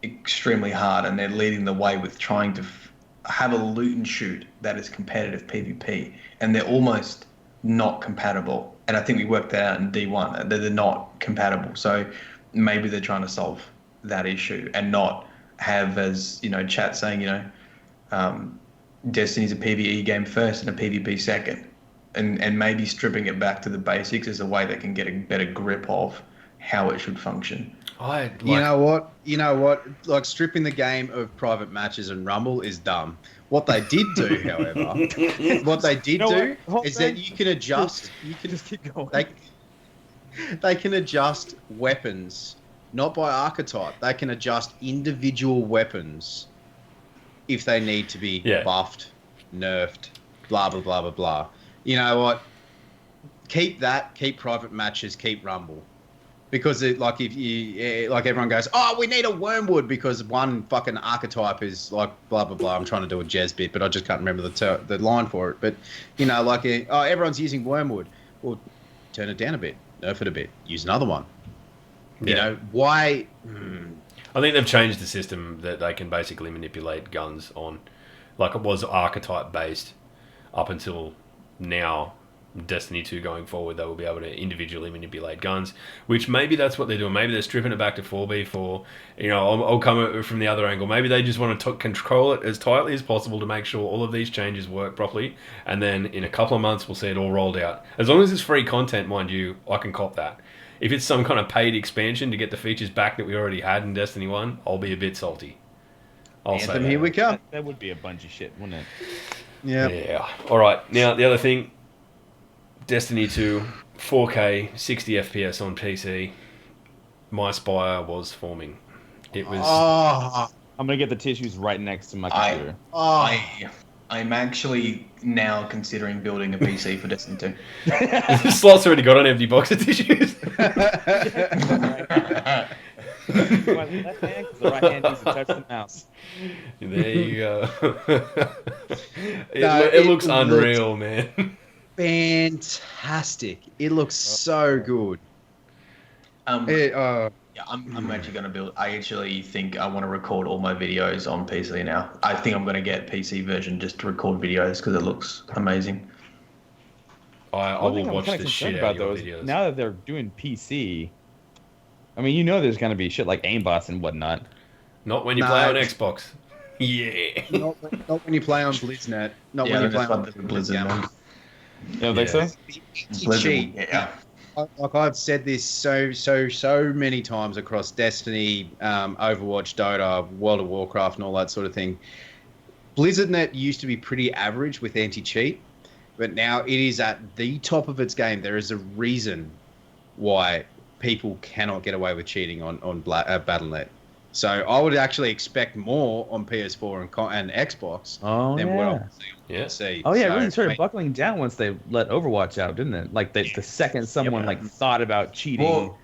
extremely hard, and they're leading the way with trying to have a loot and shoot that is competitive PvP, and they're almost not compatible. And I think we worked that out in D1, that they're not compatible. So maybe they're trying to solve that issue and not have, as chat saying, Destiny's a PvE game first and a PvP second, and maybe stripping it back to the basics is a way they can get a better grip of how it should function. You know what? Like, stripping the game of private matches and Rumble is dumb. What they did do, however, is that you can adjust. You can just keep going. They can adjust weapons, not by archetype. They can adjust individual weapons if they need to be buffed, nerfed, blah blah blah blah blah. You know what? Keep private matches, keep Rumble. Because if you everyone goes, oh, we need a Wormwood because one fucking archetype is like blah blah blah. I'm trying to do a jazz bit, but I just can't remember the line for it. But everyone's using Wormwood. Well, turn it down a bit, nerf it a bit, use another one. You know why? I think they've changed the system that they can basically manipulate guns on, like it was archetype based up until now. Destiny 2 going forward, they will be able to individually manipulate guns, which maybe that's what they're doing. Maybe they're stripping it back to 4v4. I'll come from the other angle. Maybe they just want to control it as tightly as possible to make sure all of these changes work properly, and then in a couple of months we'll see it all rolled out. As long as it's free content, mind you, I can cop that. If it's some kind of paid expansion to get the features back that we already had in Destiny 1, I'll be a bit salty. I'll say that. Here we come. That would be a Bungie shit, wouldn't it? Yeah. All right. Now, the other thing, Destiny 2, 4K, 60 FPS on PC. My spire was forming. It was... I'm going to get the tissues right next to my computer. I'm actually now considering building a PC for Destiny 2. The slot's already got an empty box of tissues. My left hand, because the right hand needs to touch the mouse. There you go. It looks unreal, man. fantastic. It looks so good. Yeah, I'm actually going to build. I actually think I want to record all my videos on PC now. I think I'm going to get PC version just to record videos because it looks amazing. I One will thing I'm watch kind the of shit concerned out about of though your is videos. now that they're doing PC. I mean, you know, there's gonna be shit like aimbots and whatnot. Not when you No. play on Xbox. Yeah. Not when you play on BlizzNet. Not Yeah, when you that's play on what the Blizzard Gamma. man. You don't think so? Blizzard, yeah. Like I've said this so many times across Destiny, Overwatch, Dota, World of Warcraft, and all that sort of thing. BlizzardNet used to be pretty average with anti-cheat, but now it is at the top of its game. There is a reason why people cannot get away with cheating on BattleNet. So I would actually expect more on PS4 and Xbox than what I'm Yeah. seeing. Oh yeah, it So, really I started mean, buckling down once they let Overwatch out, didn't it? Like the second someone like thought about cheating. Well,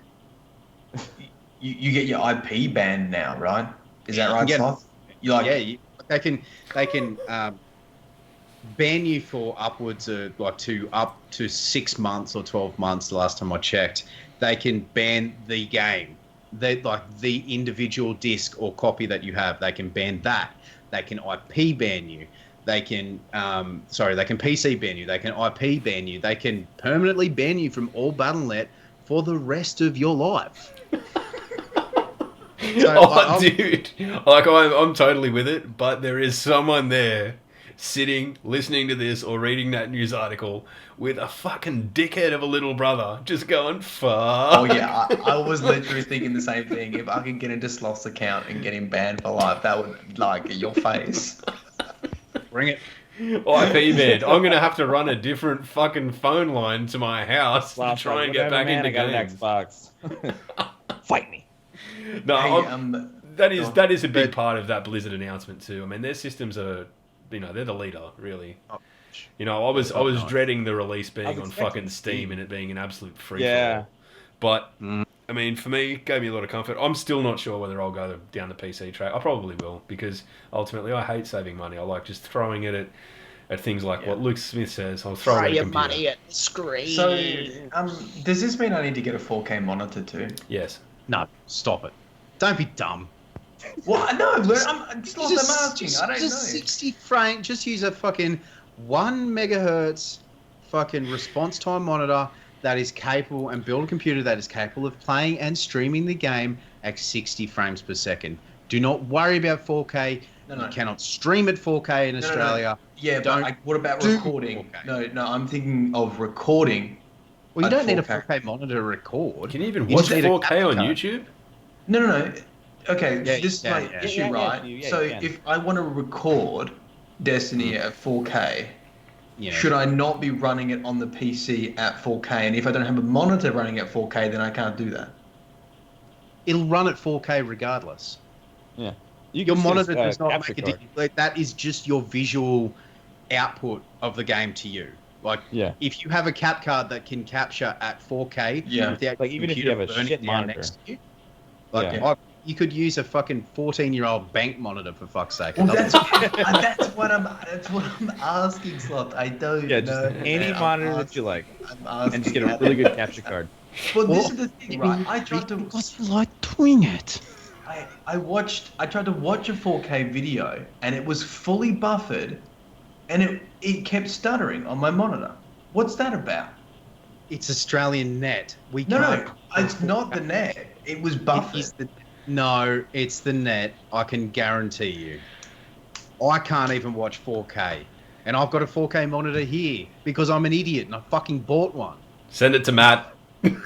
you get your IP banned now, right? Is that right, Yeah. Sloth? You like? yeah, they can ban you for upwards of up to 6 months or 12 months. The last time I checked, they can ban the game. They like the individual disc or copy that you have. They can ban that. They can IP ban you. They can they can PC ban you. They can IP ban you. They can permanently ban you from all BattleNet for the rest of your life. Dude, like I'm totally with it, but there is someone there sitting, listening to this or reading that news article with a fucking dickhead of a little brother just going, fuck. Oh yeah, I was literally thinking the same thing. If I could get into Sloth's account and get him banned for life, that would like your face. Bring it. IP man, I'm gonna have to run a different fucking phone line to my house to try and get back into I got games. an Xbox. Fight me. No, Hey, that is a big part of that Blizzard announcement too. I mean, their systems are, they're the leader, really. I was dreading the release being on fucking Steam and it being an absolute free for all. But I mean, for me, it gave me a lot of comfort. I'm still not sure whether I'll go down the PC track. I probably will because ultimately I hate saving money. I like just throwing it at things like what Luke Smith says. I'll throw it at a computer. money at the screen. So, does this mean I need to get a 4K monitor too? Yes. No, stop it. Don't be dumb. Well, no, I'm asking. I don't know. 60 frame. Just use a fucking 1 megahertz fucking response time monitor that is capable, and build a computer that is capable of playing and streaming the game at 60 frames per second. Do not worry about 4K. No. You cannot stream at 4K in Australia. Yeah, but what about recording? 4K. No, I'm thinking of recording. Well, you don't need a 4K. 4K monitor to record. Can you even You watch just need a 4K on capture card. YouTube? No. Okay, Yeah, this is my issue, yeah, right? yeah, So you can. if I want to record Destiny at 4K, Yeah. should I not be running it on the PC at 4K? And if I don't have a monitor running at 4K, then I can't do that. It'll run at 4K regardless. Yeah. Your monitor does not capture make a card. difference. Like, that is just your visual output of the game to you. Like, Yeah. if you have a cap card that can capture at 4K, Yeah. without Like, your even if you computer have a burning shit down monitor. next to you, like, Yeah. you could use a fucking 14-year-old bank monitor for fuck's sake. Well, that's what I'm asking, Slot. I don't Yeah, just know. any I'm monitor that asking- you like, I'm asking and just get a that. really good capture card. Well, this is the thing, right? I tried to like doing it. I tried to watch a 4K video and it was fully buffered and it kept stuttering on my monitor. What's that about? It's Australian net. We No, can't. it's not the net. It was It buffered. is no, it's the net. I can guarantee you. I can't even watch 4K. And I've got a 4K monitor here because I'm an idiot and I fucking bought one. Send it to Matt. It's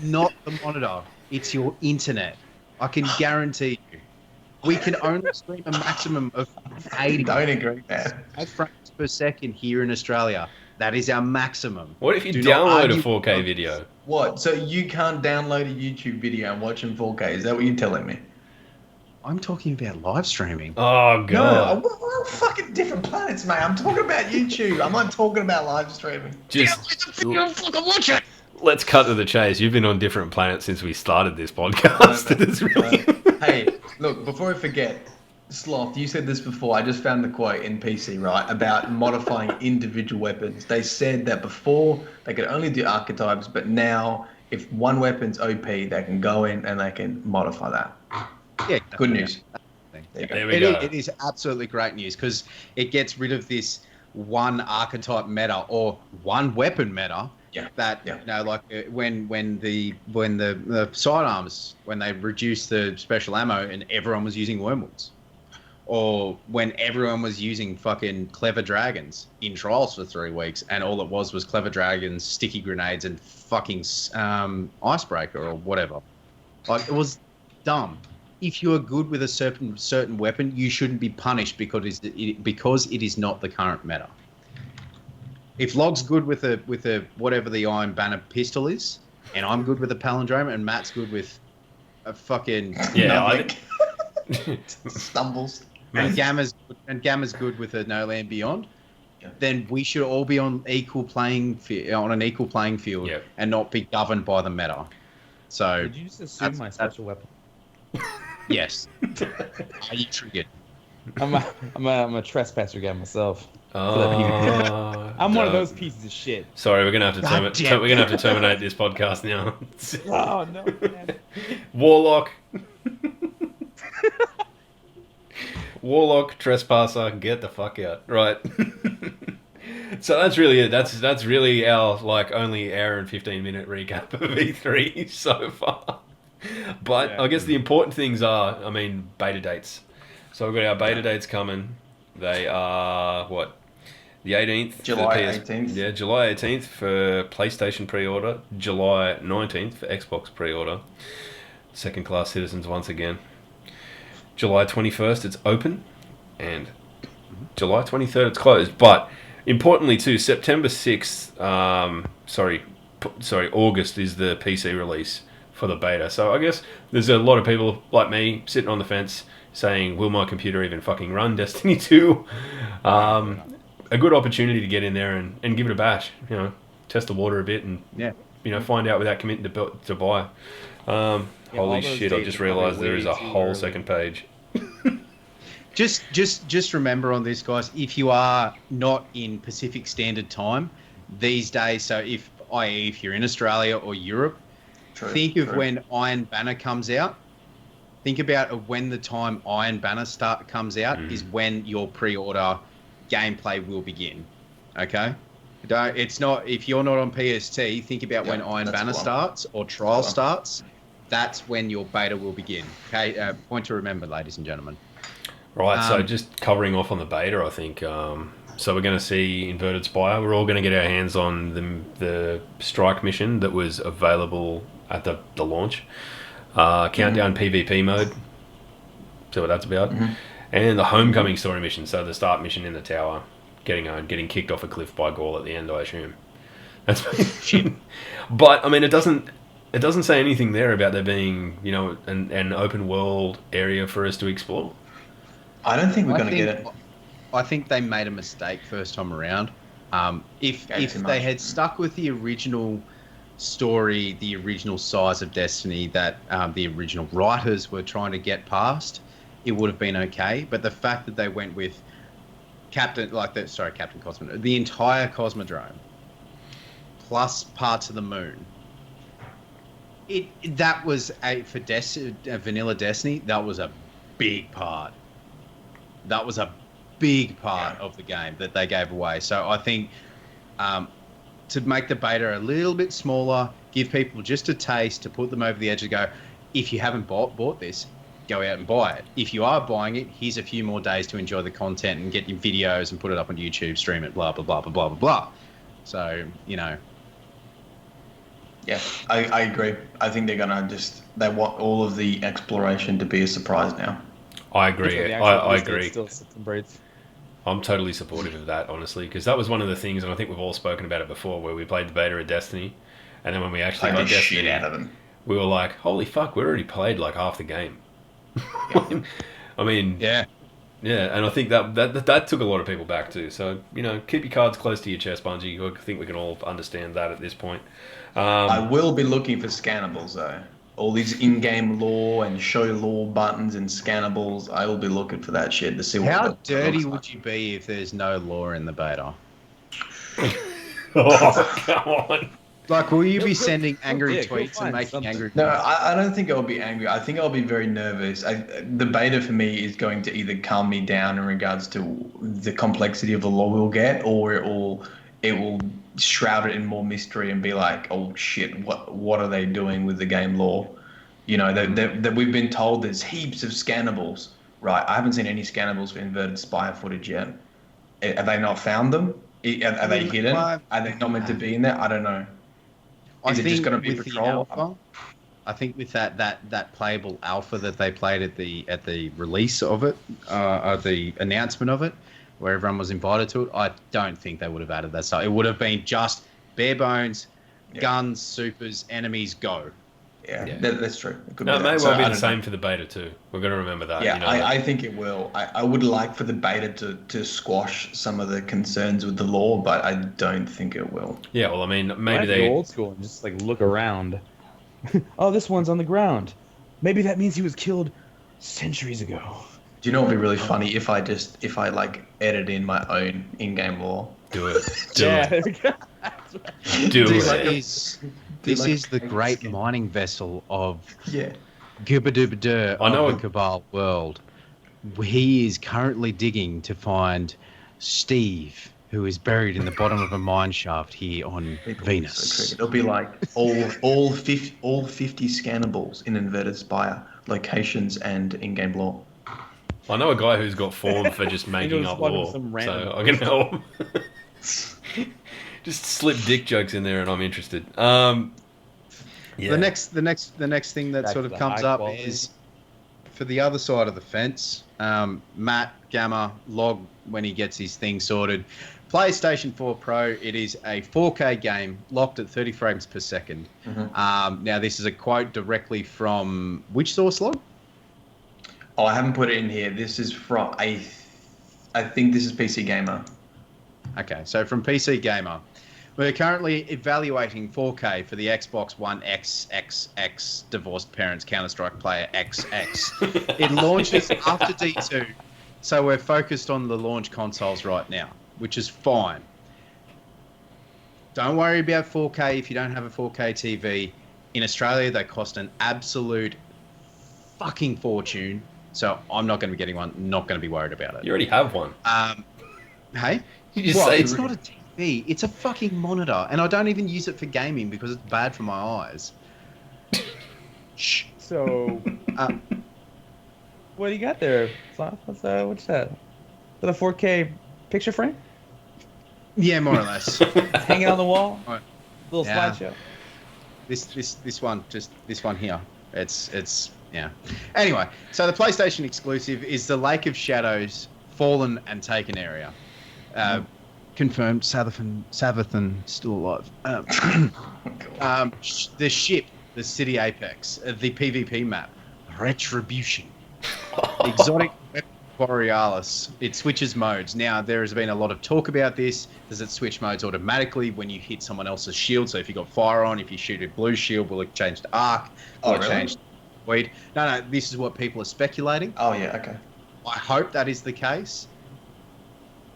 not the monitor. It's your internet. I can guarantee you. We can only stream a maximum of 80 Don't agree, man. frames per second here in Australia. That is our maximum. What if you Do not download a argue 4K with- video? What? So you can't download a YouTube video and watch in 4K? Is that what you're telling me? I'm talking about live streaming. Oh, No, God. we're on fucking different planets, mate. I'm talking about YouTube. I'm not talking about live streaming. Just watch it. let's cut to the chase. You've been on different planets since we started this podcast. It's really... Hey, look, before I forget, Sloth, you said this before. I just found the quote in PC, right, about modifying individual weapons. They said that before they could only do archetypes, but now if one weapon's OP, they can go in and they can modify that. Yeah, Good news. There you go. There we go. It is absolutely great news because it gets rid of this one archetype meta or one weapon meta. Yeah. That Yeah. you know, like when the sidearms, when they reduced the special ammo and everyone was using wormwoods, or when everyone was using fucking clever dragons in trials for 3 weeks and all it was clever dragons, sticky grenades, and fucking icebreaker or whatever. Like, it was dumb. If you are good with a certain weapon, you shouldn't be punished because it is not the current meta. If Log's good with a whatever the Iron Banner pistol is, and I'm good with a palindrome, and Matt's good with a fucking Stumbles. and Gamma's good with a No Land Beyond, then we should all be on an equal playing field Yep. and not be governed by the meta. So Did you just assume my special weapon? yes, are you triggered? I'm a trespasser guy myself. Oh, I'm one of those pieces of shit. Sorry, we're gonna have to God damn. we're gonna have to terminate this podcast now. Oh no, man. Warlock. Warlock, trespasser, get the fuck out. Right. So that's really it. That's really our only hour and 15-minute recap of E3 so far. But Yeah. I guess the important things are, beta dates. So we've got our beta dates coming. They are what? The 18th. for July the 18th. Yeah, July 18th for PlayStation pre-order. July 19th for Xbox pre-order. Second class citizens once again. July 21st it's open, and July 23rd it's closed. But importantly too, September 6th, August is the PC release for the beta. So I guess there's a lot of people like me sitting on the fence saying, will my computer even fucking run Destiny 2? A good opportunity to get in there and give it a bash, test the water a bit and find out without committing to buy. Holy shit, I just realised there is a whole second page. Just remember on this, guys, if you are not in Pacific Standard Time these days, so if you're in Australia or Europe, think of when Iron Banner comes out. Think about when the time Iron Banner comes out is when your pre-order gameplay will begin. Okay? It's not, if you're not on PST, think about when Iron Banner starts or Trial starts. That's when your beta will begin. Okay? Point to remember, ladies and gentlemen. Right, so just covering off on the beta, I think. So we're going to see Inverted Spire. We're all going to get our hands on the Strike mission that was available at the launch. Countdown PvP mode. See what that's about. And the Homecoming story mission. So the start mission in the tower. Getting kicked off a cliff by Gaul at the end, I assume. That's shit. But, it doesn't say anything there about there being, an open world area for us to explore. I don't think we're going to get it. I think they made a mistake first time around. If they had stuck with the original story, the original size of Destiny that the original writers were trying to get past, it would have been okay. But the fact that they went with Captain Cosmodrome, the entire Cosmodrome, plus parts of the moon, that was for vanilla Destiny. That was a big part. That was a big part of the game that they gave away. So I think to make the beta a little bit smaller, give people just a taste to put them over the edge and go, if you haven't bought this, go out and buy it. If you are buying it, here's a few more days to enjoy the content and get your videos and put it up on YouTube, stream it, blah, blah, blah, blah, blah, blah, blah. So, Yeah, I agree. I think they're going to they want all of the exploration to be a surprise now. I agree. I agree. Still sits and breathes. I'm totally supportive of that, honestly, because that was one of the things, and I think we've all spoken about it before, where we played the beta of Destiny, and then when we actually got Destiny, shit out of them. We were like, holy fuck, we already played like half the game. Yeah. Yeah, and I think that took a lot of people back too. So, keep your cards close to your chest, Bungie. I think we can all understand that at this point. I will be looking for scannables, though. all these in-game lore and show lore buttons and scannables. I will be looking for that shit to see what. How it dirty looks would like. you be if there's no lore in the beta? Oh, come on. Like, will you be He'll- sending he'll angry dig, he'll tweets and find making something. angry No, videos? I don't think I'll be angry. I think I'll be very nervous. The beta for me is going to either calm me down in regards to the complexity of the lore we'll get, or it will shroud it in more mystery and be like, oh shit, what are they doing with the game lore? You know, that we've been told there's heaps of scannables. Right, I haven't seen any scannables for inverted spire footage yet. Have they not found them? Are they hidden? Well, Are they not meant to be in there? I don't know. I Is it just think going to be with patrol? the alpha, I think with that playable alpha that they played at the release of it, the announcement of it, where everyone was invited to it, I don't think they would have added that stuff. It would have been just bare bones, Yeah. guns, supers, enemies, go. Yeah, Yeah. that's true. It could No, it be may that. well So, be I the don't same know. for the beta too. We're going to remember that. Yeah, you know, I think it will. I would like for the beta to squash some of the concerns with the lore, but I don't think it will. yeah, well, I mean, Might maybe have to go they. old school and just like look around. Oh, this one's on the ground. Maybe that means he was killed centuries ago. Do you know what would be really funny if I like edit in my own in-game lore? Do it. Do Yeah, it. there we go. Do This it. is the great mining vessel of Yeah. Gibba I know of it- the Cabal world. He is currently digging to find Steve, who is buried in the bottom of a mine shaft here on People will be so Venus. triggered. It'll be like all 50 scannables in inverted spire locations and in-game lore. I know a guy who's got form for just making just up walk into lore, some random so I can help him. Just slip dick jokes in there, and I'm interested. Yeah. The next thing that Back sort to of the comes high up quality. is for the other side of the fence. Matt Gamma log when he gets his thing sorted. PlayStation 4 Pro. It is a 4K game locked at 30 frames per second. Now this is a quote directly from which source log? Oh, I haven't put it in here. This is from I think this is PC Gamer. Okay, so from PC Gamer. We're currently evaluating 4K for the Xbox One XXX divorced parents Counter-Strike player XX. It launches after D2, so we're focused on the launch consoles right now, which is fine. Don't worry about 4K if you don't have a 4K TV. In Australia, they cost an absolute fucking fortune, so I'm not going to be getting one, not going to be worried about it. You already have one. Hey? You just Well, say it's not a TV. It's a fucking monitor, and I don't even use it for gaming because it's bad for my eyes. Shh. So, what do you got there? What's that? Is that a 4K picture frame Yeah, more or less. hanging on the wall? Alright. Little Yeah. slideshow. This one, just this one here. It's yeah. Anyway, so the PlayStation exclusive is the Lake of Shadows Fallen and Taken area. Confirmed. Savathan still alive. The ship, the city apex, the PvP map, Retribution, exotic weapon Borealis. It switches modes. Now there has been a lot of talk about this. Does it switch modes automatically when you hit someone else's shield? So if you got fire on, if you shoot a blue shield, will it change to arc? Will Oh, it really? change to void? No. This is what people are speculating. Oh yeah, okay. I hope that is the case.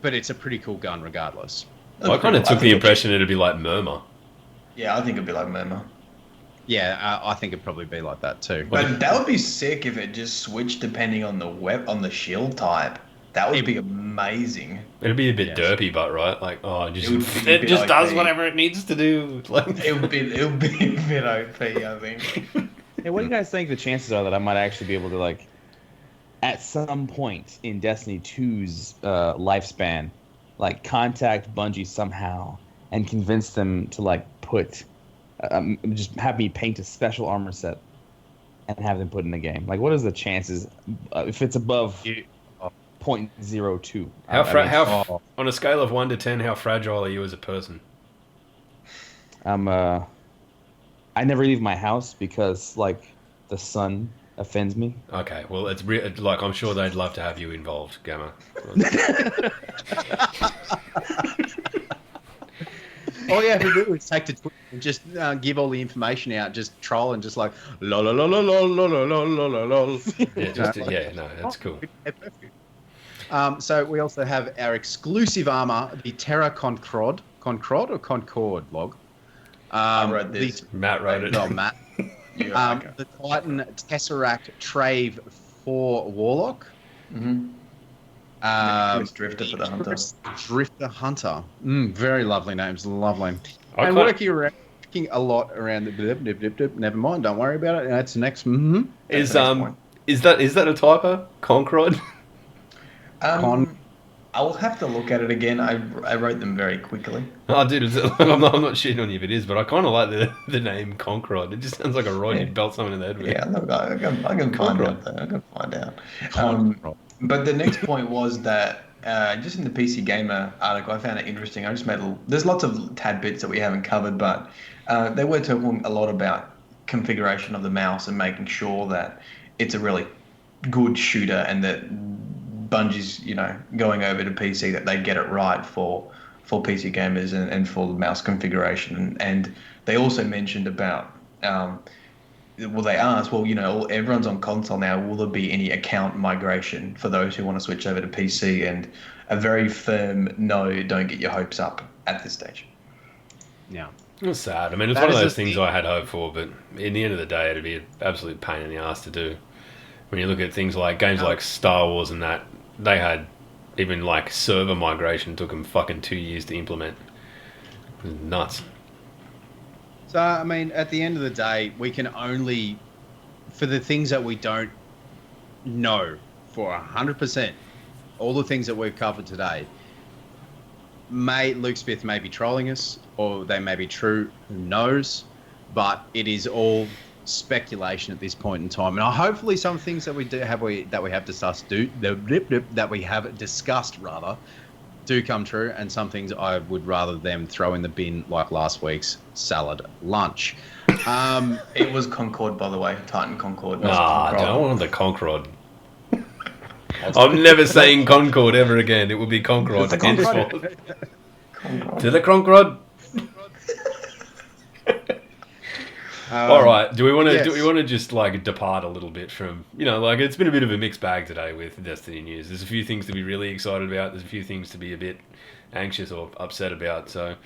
But it's a pretty cool gun regardless. I kind of took the impression it'd be like Murmur. Yeah, I think it'd be like Murmur. Yeah, I think it'd probably be like that too. But that would be sick if it just switched depending on on the shield type. That would be amazing. It'd be a bit Yes. derpy, but right, like it It would just be a it bit just does OP. whatever it needs to do. Like It would be a bit OP, I think. Hey, what do you guys think the chances are that I might actually be able to, like, at some point in Destiny 2's lifespan, like, contact Bungie somehow and convince them to, like, put, just have me paint a special armor set and have them put in the game? Like, what is the chances if it's above 0.02? how on a scale of 1 to 10, how fragile are you as a person? I never leave my house because, like, the sun offends me. Okay, well, it's like I'm sure they'd love to have you involved, Gamma. All you have to do is take to Twitter and just give all the information out, just troll and just like la la la la la la la la la la la. Yeah, that's cool. Yeah, perfect. So we also have our exclusive armor, the Terra Concorde or Concord log. I wrote this. Matt wrote it. No, Matt. Yeah, okay. The Titan Tesseract Trave 4 Warlock. Mm-hmm. Chris Drifter for the Hunter. Drifter Hunter. Very lovely names. Lovely. I And can't- working a lot around the never mind, don't worry about it. That's next. Mm-hmm. Is That's the next point. is that a typo? Conkrod? I will have to look at it again. I wrote them very quickly. Oh, dude, I'm not shitting on you if it is, but I kind of like the name Conkrod. It just sounds like a rod Yeah. you'd belt someone in the head with. Yeah, look, I can find out. Though. I can find out. But the next point was that just in the PC Gamer article, I found it interesting. I just made there's lots of tad bits that we haven't covered, but they were talking a lot about configuration of the mouse and making sure that it's a really good shooter and that Bungie's, going over to PC, that they get it right for PC gamers and for the mouse configuration. And they also mentioned about, they asked, everyone's on console now, will there be any account migration for those who want to switch over to PC? And a very firm no, don't get your hopes up at this stage. Yeah. It's sad. I mean, it's That one of is those the things thing. I had hope for, but in the end of the day, it'd be an absolute pain in the ass to do. When you look at things like games like Star Wars and that, they had even like server migration took them fucking 2 years to implement. It was nuts. So, I mean, at the end of the day, we can only, for the things that we don't know for 100%, all the things that we've covered today, Luke Smith may be trolling us, or they may be true, who knows, but it is all speculation at this point in time. And hopefully some things that we have discussed do come true, and some things I would rather them throw in the bin, like last week's salad lunch. It was Concord, by the way, Titan Concord. I don't want the Conkrod. I'm never saying Concord ever again. It will be Conkrod. henceforth. To the Conkrod. All right. Do we want to just like depart a little bit from it's been a bit of a mixed bag today with Destiny news. There's a few things to be really excited about. There's a few things to be a bit anxious or upset about. So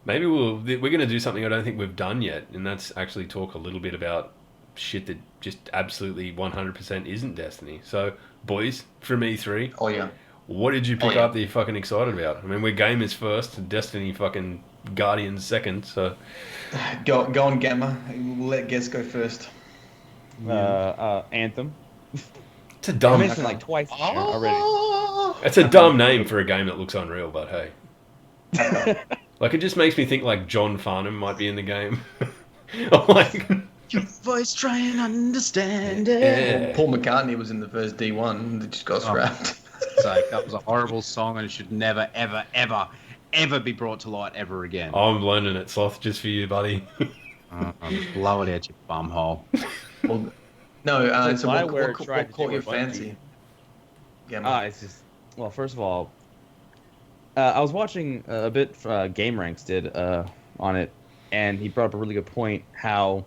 maybe we're going to do something I don't think we've done yet, and that's actually talk a little bit about shit that just absolutely 100% isn't Destiny. So boys, from E3, Oh yeah. what did you pick up that you're fucking excited about? I mean, we're gamers first, and Destiny fucking Guardians second. So. Go on, Gamma. We'll let Guess go first. Anthem. It's a I dumb. mentioned like twice already. It's a dumb name for a game that looks unreal, but hey, like it just makes me think like John Farnham might be in the game. Like, Your voice try and understand it. yeah. Paul McCartney was in the first D1 that just got scrapped. So that was a horrible song, and it should never, ever, ever, ever be brought to light ever again. I'm learning it, Sloth, just for you, buddy. Blow it out your bumhole. Well, no, so Bioware what tried to caught do your with Bungie. fancy? Gamma. It's just, well, first of all, I was watching a bit Game Ranks did on it, and he brought up a really good point. How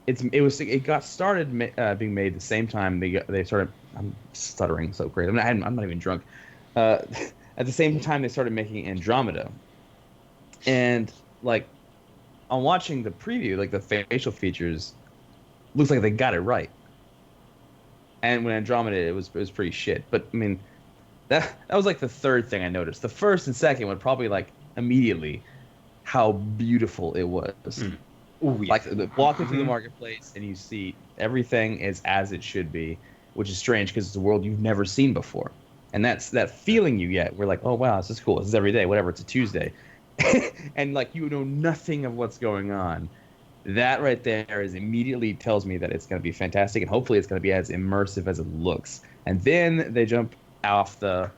it got started being made the same time they started. I'm stuttering so great. I'm not even drunk. At the same time they started making Andromeda, and like on watching the preview, like the facial features looks like they got it right. And when Andromeda, it was pretty shit. But I mean, that was like the third thing I noticed. The first and second one probably like immediately how beautiful it was. Ooh, yeah. Like walking through the marketplace and you see everything is as it should be, which is strange because it's a world you've never seen before. And that's that feeling you get. We're like, oh wow, this is cool. This is every day, whatever. It's a Tuesday, and like you know nothing of what's going on. That right there is immediately tells me that it's going to be fantastic, and hopefully it's going to be as immersive as it looks. And then they jump off the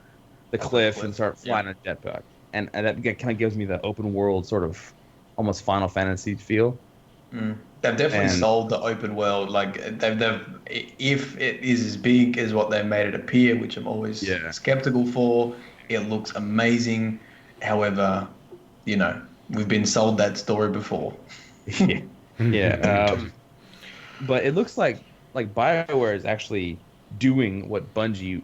cliff and start flying on a jetpack, and that kind of gives me the open world sort of almost Final Fantasy feel. They've definitely sold the open world. Like they've if it is as big as what they've made it appear, which I'm always skeptical for. It looks amazing. However, We've been sold that story before. Yeah. But it looks like BioWare is actually doing what Bungie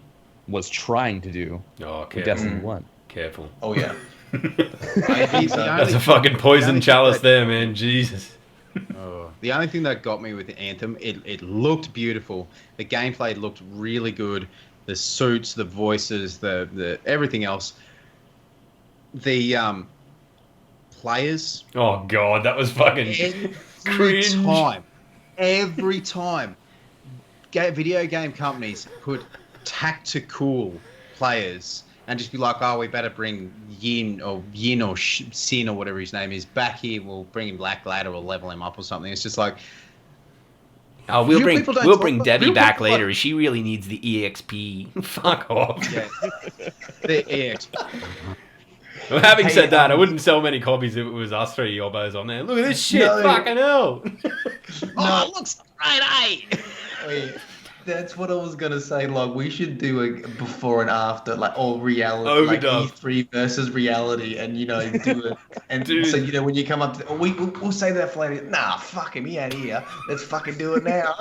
was trying to do Oh, with careful. Destiny 1. Careful. Oh yeah. I think That's a fucking poison only chalice thing there, man. Jesus. The only thing that got me with Anthem, it looked beautiful. The gameplay looked really good. The suits, the voices, the everything else. The players Oh, God, that was fucking cringe. every time, video game companies put tactical players and just be like, oh, we better bring Yin or Sin or whatever his name is back here. We'll bring him back later or level him up or something. It's just like, Oh, we'll real bring people don't we'll talk bring about- Debbie real back people later. like- She really needs the EXP. Fuck off. yeah, the EX. Well, having Hey, said that, I wouldn't sell many copies if it was us three yobbos on there. Look at this shit. No. Fucking hell. Oh, it looks great, eh? Wait, that's what I was gonna say. Like, we should do a before and after, like, all reality, like Overdub. E3 versus reality, and do it. And Dude. so when you come up to, we'll say that for later. Nah, fuck him, he ain't here. Let's fucking do it now.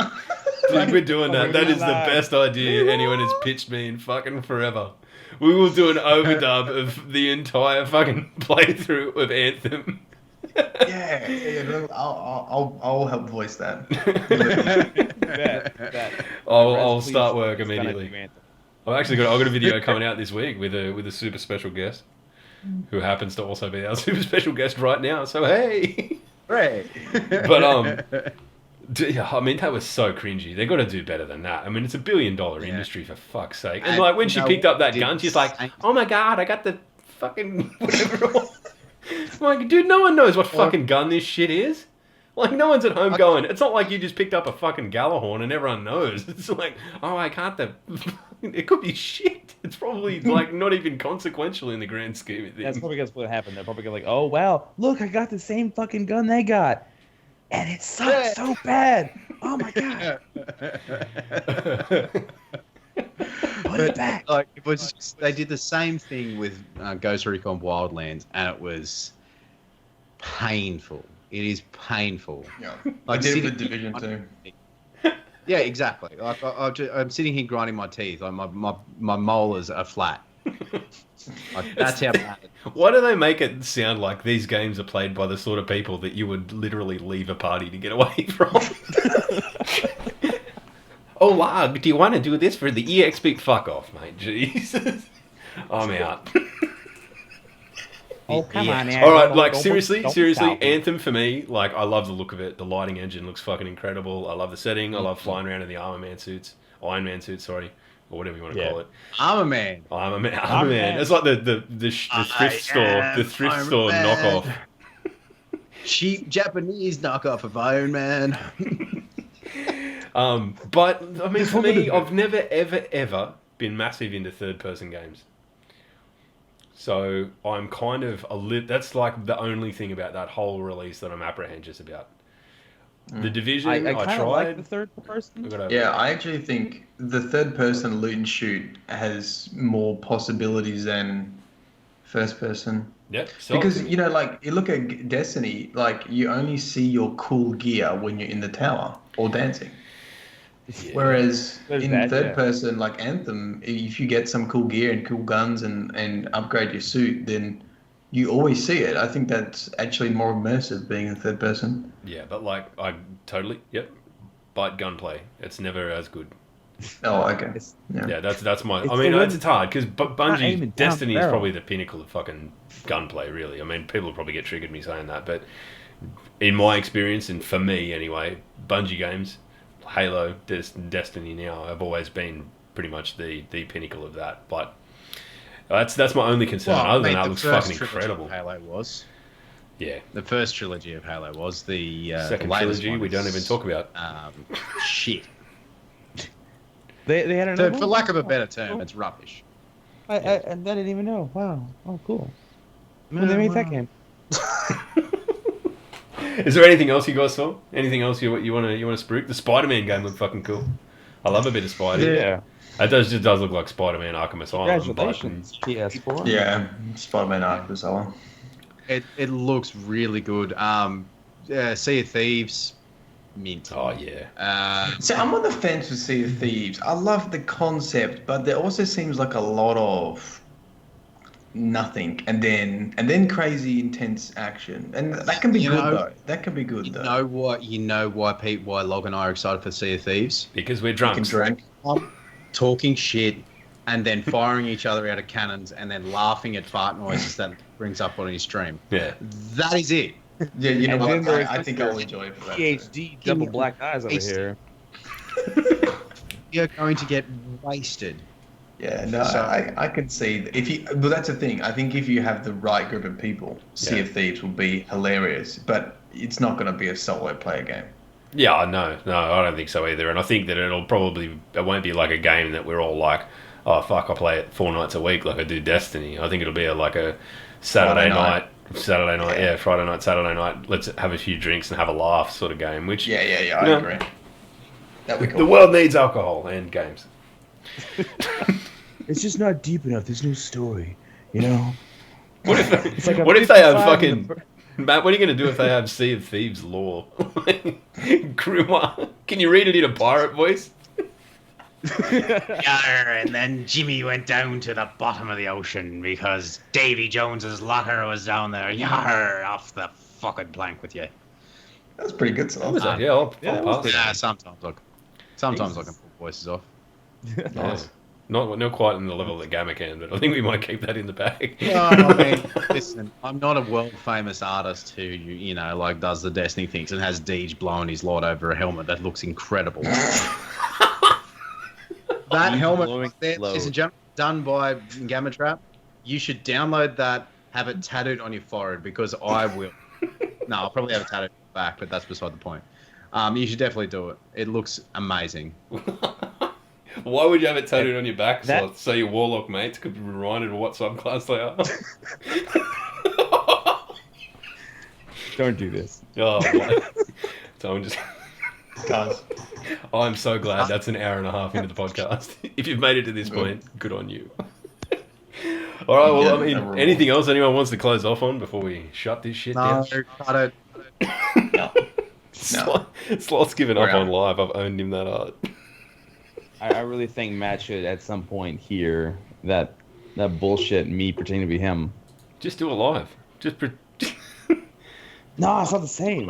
Dude, we're doing that. Oh, That is the live. best idea anyone has pitched me in fucking forever. We will do an overdub of the entire fucking playthrough of Anthem. yeah. I'll help voice that. That. I'll Please, start work it's gonna immediately. be Anthem. I've got a video coming out this week with a super special guest who happens to also be our super special guest right now. So hey, Right. but I mean that was so cringy. They got to do better than that. I mean it's $1 billion Yeah. industry for fuck's sake. And And, like when she you know, picked up that did gun, she's like, same- "Oh my god, I got the fucking whatever." It was. I'm like, dude, no one knows what fucking gun this shit is. Like, no one's at home going, it's not like you just picked up a fucking Galahorn and everyone knows. It's like, oh, I can't. It could be shit. It's probably, like, not even consequential in the grand scheme of That's things. probably what happened. They're probably like, oh wow, look, I got the same fucking gun they got, and it sucks so bad. Oh my god, put it back. Like it was, they did the same thing with Ghost Recon Wildlands, and it was painful. It is painful. Yeah. Like I did it sitting- with Division 2. Yeah, exactly. Like I'm sitting here grinding my teeth. Like my molars are flat. Like, that's how bad. Why do they make it sound like these games are played by the sort of people that you would literally leave a party to get away from? Oh, Log, do you want to do this for the EXP? Fuck off, mate. Jesus. I'm out. Oh come on, All right, like Don't seriously, stop me. Anthem for me, like I love the look of it. The lighting engine looks fucking incredible. I love the setting. I love flying around in the Iron Man suits, sorry, or whatever you want to Yeah. call it. I'm a man. I'm a Man. man. It's like the thrift store, Iron Man. knockoff. Cheap Japanese knockoff of Iron Man. But I mean, for me, I've never ever been massive into third-person games. So I'm kind of that's like the only thing about that whole release that I'm apprehensive about. The Division, I I kind of tried. like the third person. I gotta- Yeah, I actually think the third person loot and shoot has more possibilities than first person. Yeah, Because, like, you look at Destiny, like, you only see your cool gear when you're in the tower or dancing. Whereas There's in that, third yeah. person, like Anthem, if you get some cool gear and cool guns and upgrade your suit, then you always see it. I think that's actually more immersive being in third person. Yeah, but like I totally bite gunplay. It's never as good. Oh, okay. Yeah, that's my. It's I mean, the it's hard because aiming Bungie down Destiny the is barrel. probably the pinnacle of fucking gunplay. Really, I mean, people will probably get triggered me saying that, but in my experience, and for me anyway, Bungie games, Halo, Destiny now have always been pretty much the pinnacle of that. But that's my only concern. Other than that, it looks fucking incredible. Halo was Yeah, the first trilogy of Halo was the second the latest trilogy one we don't is, even talk about. Shit. They had another For one? lack of a better term, it's rubbish. I didn't even know. Wow. Oh, cool. When they made that game. Is there anything else you guys saw? Anything else you want to spruik? The Spider-Man game looked fucking cool. I love a bit of Spidey. Yeah. It just does look like Spider-Man Arkham Asylum. Congratulations, PS4. Yeah, Spider-Man Arkham Asylum. It looks really good. Sea of Thieves, mint. Oh yeah. So I'm on the fence with Sea of Thieves. I love the concept, but there also seems like a lot of nothing, and then crazy intense action, and that can be You good know- though. That can be good You though. know what? You know why why Log and I are excited for Sea of Thieves? Because we're You can drunks. drink. Talking shit and then firing each other out of cannons and then laughing at fart noises that brings up on his stream. Yeah. That is it. Yeah, you know And what? then there's I think I'll enjoy it for that. too. PhD double black eyes over here. You're going to get wasted. Yeah, no, So- I can see that if you. But that's the thing. I think if you have the right group of people, Sea Yeah. of Thieves will be hilarious. But it's not going to be a solo player game. Yeah, no, I don't think so either. And I think that it won't be like a game that we're all like, oh fuck, I play it 4 nights a week like I do Destiny. I think it'll be like a Friday night, Saturday night. Let's have a few drinks and have a laugh sort of game. Which Yeah, I No. agree. That'd be the cool. world needs alcohol and games. It's just not deep enough. There's no story, you know. What if It's like a what if they have 55 in fucking Matt? What are you going to do if they have Sea of Thieves lore? Grimoire. Can you read it in a pirate voice? Yarr, and then Jimmy went down to the bottom of the ocean because Davy Jones's locker was down there. Yarr, off the fucking plank with you. That's pretty good stuff. Yeah, I'll that was pass. good. Yeah, sometimes I Jesus. can pull voices off. Nice. Not quite in the level that Gamma can, but I think we might keep that in the bag. Well, I mean, listen, I'm not a world famous artist who, you know, like does the Destiny things and has Deej blowing his lot over a helmet that looks incredible. That helmet blowing right there, load. ladies and gentlemen, done by GammaTrap. You should download that, have it tattooed on your forehead because I will. No, I'll probably have it tattooed on my back, but that's beside the point. You should definitely do it. It looks amazing. Why would you have it tattooed on your back That- so your warlock mates could be reminded of what subclass they are? Don't do this. Oh, what? So I'm just. Guys, I'm so glad that's an hour and a half into the podcast. If you've made it to this point, good on you. All right. Well, Yeah, I mean, overall. anything else anyone wants to close off on before we shut this shit No, down? cut it. no. Sloth's given up We're on out. live. I've owned him that hard. I really think Matt should at some point hear that bullshit. Me pretending to be him. Just do a live. No, it's not the same.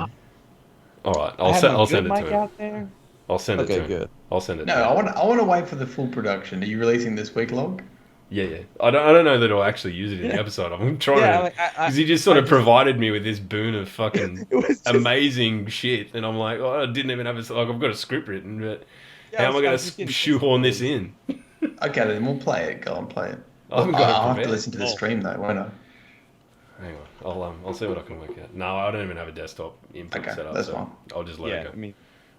All right. I have my I'll good send it mic to him. out there. I'll send it Okay, to him. good. I'll send it No, to him. I want to wait for the full production. Are you releasing this week, Log? Yeah. I don't know that I'll actually use it in the Yeah. episode. I'm trying Yeah, to. like, Because he just sort of provided me with this boon of fucking It was just, amazing shit, and I'm like, oh, I didn't even have a like. I've got a script written, but yeah, how am I was going just to getting shoehorn this in? Okay, then we'll play it. Go on, play it. I haven't got it I'll have to prepared. listen to the stream though, won't I? Hang on, I'll see what I can work out. No, I don't even have a desktop input Okay, set up, that's so fine. I'll just let Yeah, it go. I mean,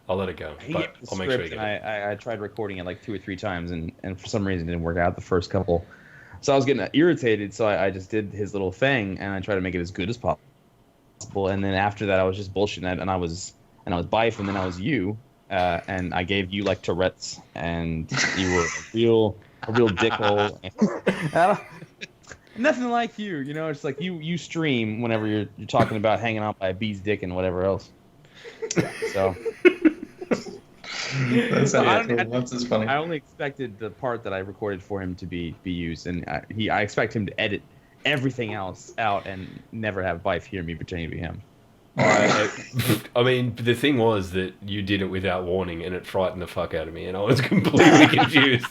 I'll let it go, he but gave the I'll make sure you script, get it. and I tried recording it like 2 or 3 times, and for some reason it didn't work out the first couple. So I was getting irritated, so I just did his little thing, and I tried to make it as good as possible. And then after that, I was just bullshitting, and I was Bife, and then I was you, and I gave you like Tourette's, and you were a real dickhole. Nothing like you, you know. It's like you stream whenever you're talking about hanging out by a bee's dick and whatever else. So. That's Well, that's just funny. I only expected the part that I recorded for him to be used, and I expect him to edit everything else out and never have Bife hear me pretending to be him. I mean, the thing was that you did it without warning, and it frightened the fuck out of me, and I was completely confused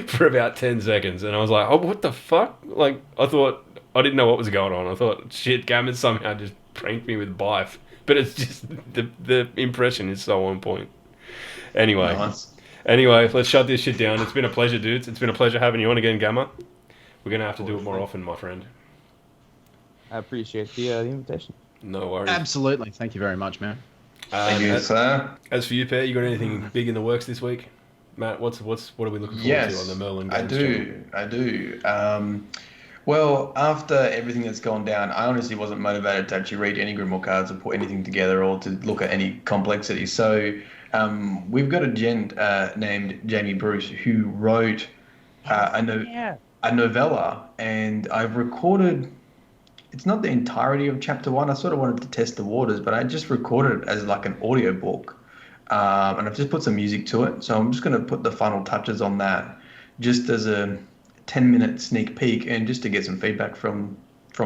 for about 10 seconds, and I was like, oh, what the fuck? Like, I didn't know what was going on. I thought, shit, Gammon somehow just pranked me with Bife, but it's just, the impression is so on point. Anyway, Nice. let's shut this shit down. It's been a pleasure, dudes. It's been a pleasure having you on again, Gamma. We're going to have to do it more often, my friend. I appreciate the invitation. No worries. Absolutely. Thank you very much, man. Thank you, sir. As for you, Per, you got anything big in the works this week? Matt, what are we looking forward Yes, to on the Merlin I Games do. channel? I do. Well, after everything that's gone down, I honestly wasn't motivated to actually read any Grimoire cards or put anything together or to look at any complexity. So we've got a gent named Jamie Bruce who wrote a novella, and I've recorded it's not the entirety of chapter one. I sort of wanted to test the waters, but I just recorded it as like an audio book, and I've just put some music to it. So I'm just going to put the final touches on that, just as a 10-minute sneak peek, and just to get some feedback from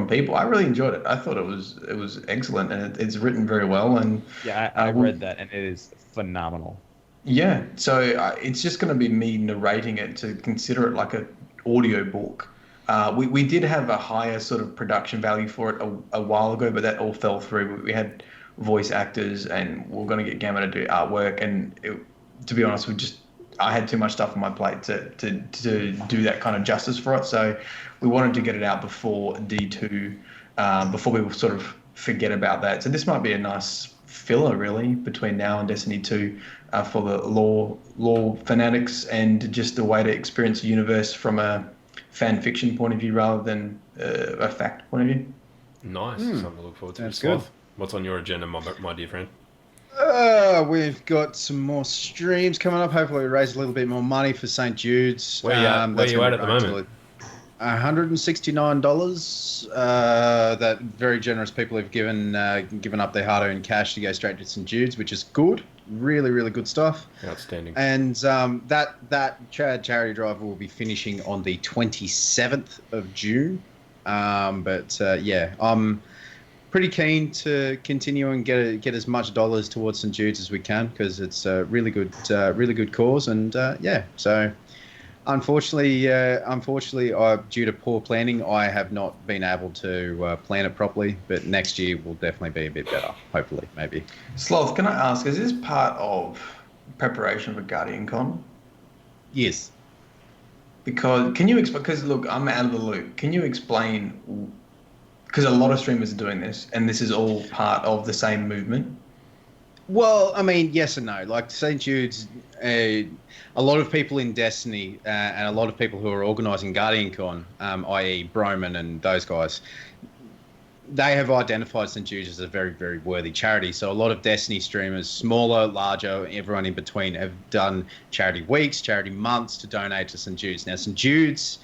people. I really enjoyed it. I thought it was excellent, and it's written very well. And Yeah, I read that, and it is phenomenal. yeah, so it's just going to be me narrating it to consider it like a audio book. We did have a higher sort of production value for it a while ago, but that all fell through. We had voice actors, and we are going to get Gamma to do artwork. And to be honest, I had too much stuff on my plate to do that kind of justice for it. So we wanted to get it out before D2, before we sort of forget about that. So this might be a nice filler, really, between now and Destiny 2 for the lore fanatics, and just a way to experience the universe from a fan fiction point of view rather than a fact point of view. Nice. Something to look forward to. That's Sloth, good. what's on your agenda, my dear friend? We've got some more streams coming up. Hopefully, we raise a little bit more money for St. Jude's. Where you at the moment? $169. That very generous people have given up their hard-earned cash to go straight to St. Jude's, which is good. Really, really good stuff. Outstanding. And that charity drive will be finishing on the 27th of June. Yeah, I'm pretty keen to continue and get as much dollars towards St. Jude's as we can, because it's a really good cause. And yeah, so unfortunately, due to poor planning, I have not been able to plan it properly. But next year will definitely be a bit better. Hopefully, maybe. Sloth, can I ask, is this part of preparation for Guardian Con? Yes. Because can you explain? Because look, I'm out of the loop. Can you explain? Because a lot of streamers are doing this, and this is all part of the same movement. Well, I mean, yes and no. Like St. Jude's, a lot of people in Destiny and a lot of people who are organising Guardian Con, i.e. Broman and those guys, they have identified St. Jude's as a very, very worthy charity. So a lot of Destiny streamers, smaller, larger, everyone in between, have done charity weeks, charity months to donate to St. Jude's. Now, St. Jude's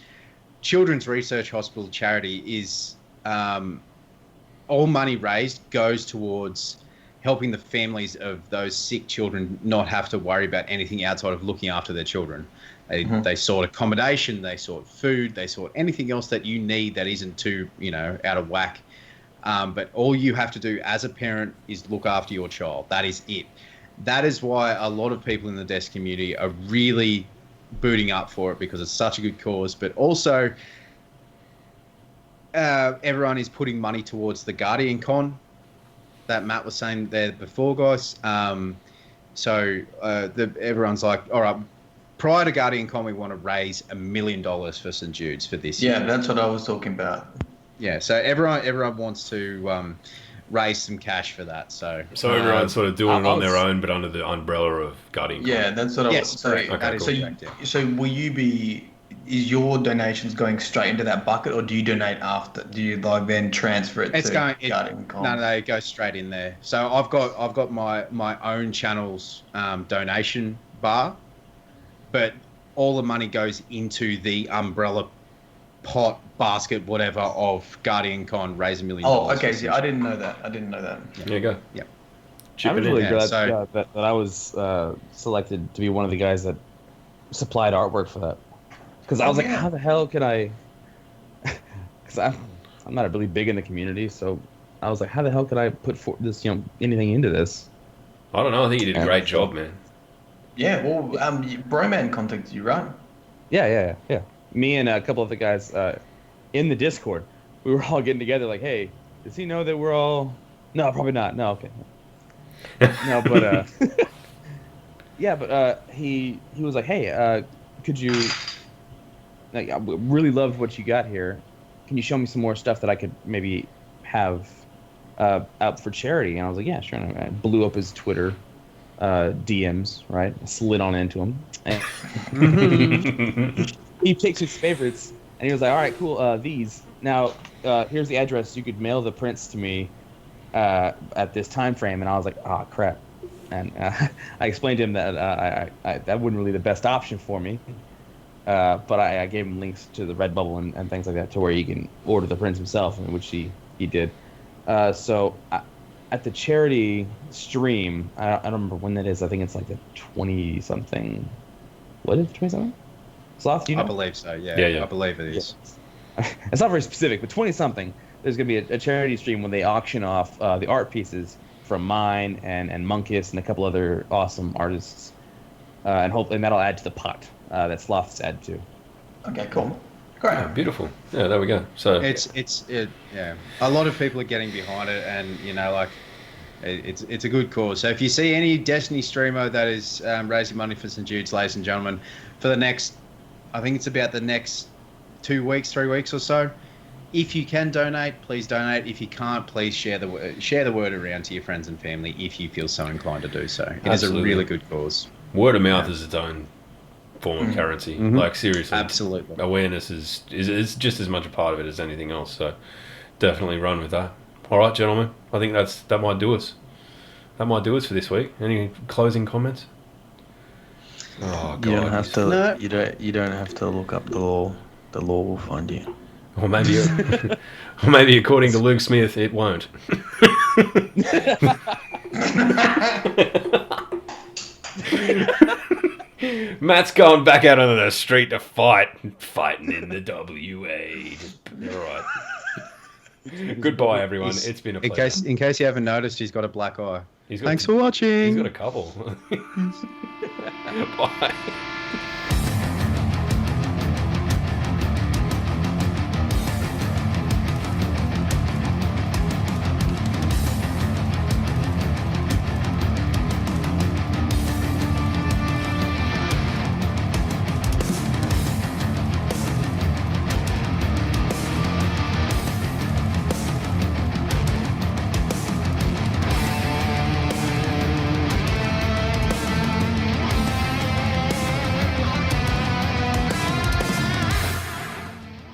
Children's Research Hospital charity is all money raised goes towards helping the families of those sick children not have to worry about anything outside of looking after their children. They sort accommodation, they sort food, they sort anything else that you need that isn't too, out of whack. But all you have to do as a parent is look after your child. That is it. That is why a lot of people in the desk community are really booting up for it, because it's such a good cause. But also, everyone is putting money towards the Guardian Con that Matt was saying there before, guys. Everyone's like, all right, prior to Guardian Con, we want to raise $1 million for St. Jude's for this year. Yeah, that's what I was talking about. Yeah, so everyone wants to raise some cash for that. So everyone's sort of doing it on their own, but under the umbrella of Guardian Con. Yeah, that's what I was saying. Okay, cool. So will you be? Is your donations going straight into that bucket, or do you donate after? Do you then transfer it to Guardian Con? No, it goes straight in there. So I've got my own channel's donation bar, but all the money goes into the umbrella pot, basket, whatever, of Guardian Con, raise $1 million. Oh, okay. See, I didn't know that. There you go. Yeah. I was really glad that I was selected to be one of the guys that supplied artwork for that. Because I was like, how the hell could I? Because I'm not really big in the community, so I was like, how the hell could I put this, anything into this? I don't know. I think you did a great job, man. Yeah. Well, Broman contacted you, right? Yeah. Me and a couple of the guys in the Discord, we were all getting together. Like, hey, does he know that we're all? No, probably not. No, okay. No, but yeah, but he was like, hey, could you? Like, I really loved what you got here. Can you show me some more stuff that I could maybe have out for charity? And I was like, yeah, sure. And I blew up his Twitter DMs, right? I slid on into him. And he takes his favorites, and he was like, all right, cool, these. Now, here's the address. You could mail the prints to me at this time frame. And I was like, oh, crap. And I explained to him that that wasn't really the best option for me. But I gave him links to the Redbubble and things like that, to where he can order the prints himself, which he he did. So at the charity stream, I don't remember when that is. I think it's like the 20 something. What is it, 20 something? Sloth, do you know? I believe so. Yeah, Yeah. I believe it is. It's not very specific, but 20 something. There's gonna be a charity stream when they auction off the art pieces from mine and Monkus and a couple other awesome artists, and hopefully that'll add to the pot that Sloth's add to. Okay, cool. Great. Yeah, beautiful. Yeah, there we go. So Yeah. A lot of people are getting behind it, and like it's a good cause. So if you see any Destiny streamer that is raising money for St. Jude's, ladies and gentlemen, for the next, I think it's about the next 2 weeks, 3 weeks or so. If you can donate, please donate. If you can't, please share the word around to your friends and family if you feel so inclined to do so. It is a really good cause. word of mouth is its own form of currency. Like, seriously. Absolutely. Awareness is just as much a part of it as anything else. So definitely run with that. All right, gentlemen. I think that might do us. That might do us for this week. Any closing comments? Oh, God. You don't have to. No. You don't have to look up the law. The law will find you. Or maybe according to Luke Smith, it won't. Matt's going back out onto the street to fighting in the WA. All right. Goodbye, everyone. It's been a pleasure. In case you haven't noticed, he's got a black eye. He's got Thanks for watching. He's got a couple. Bye.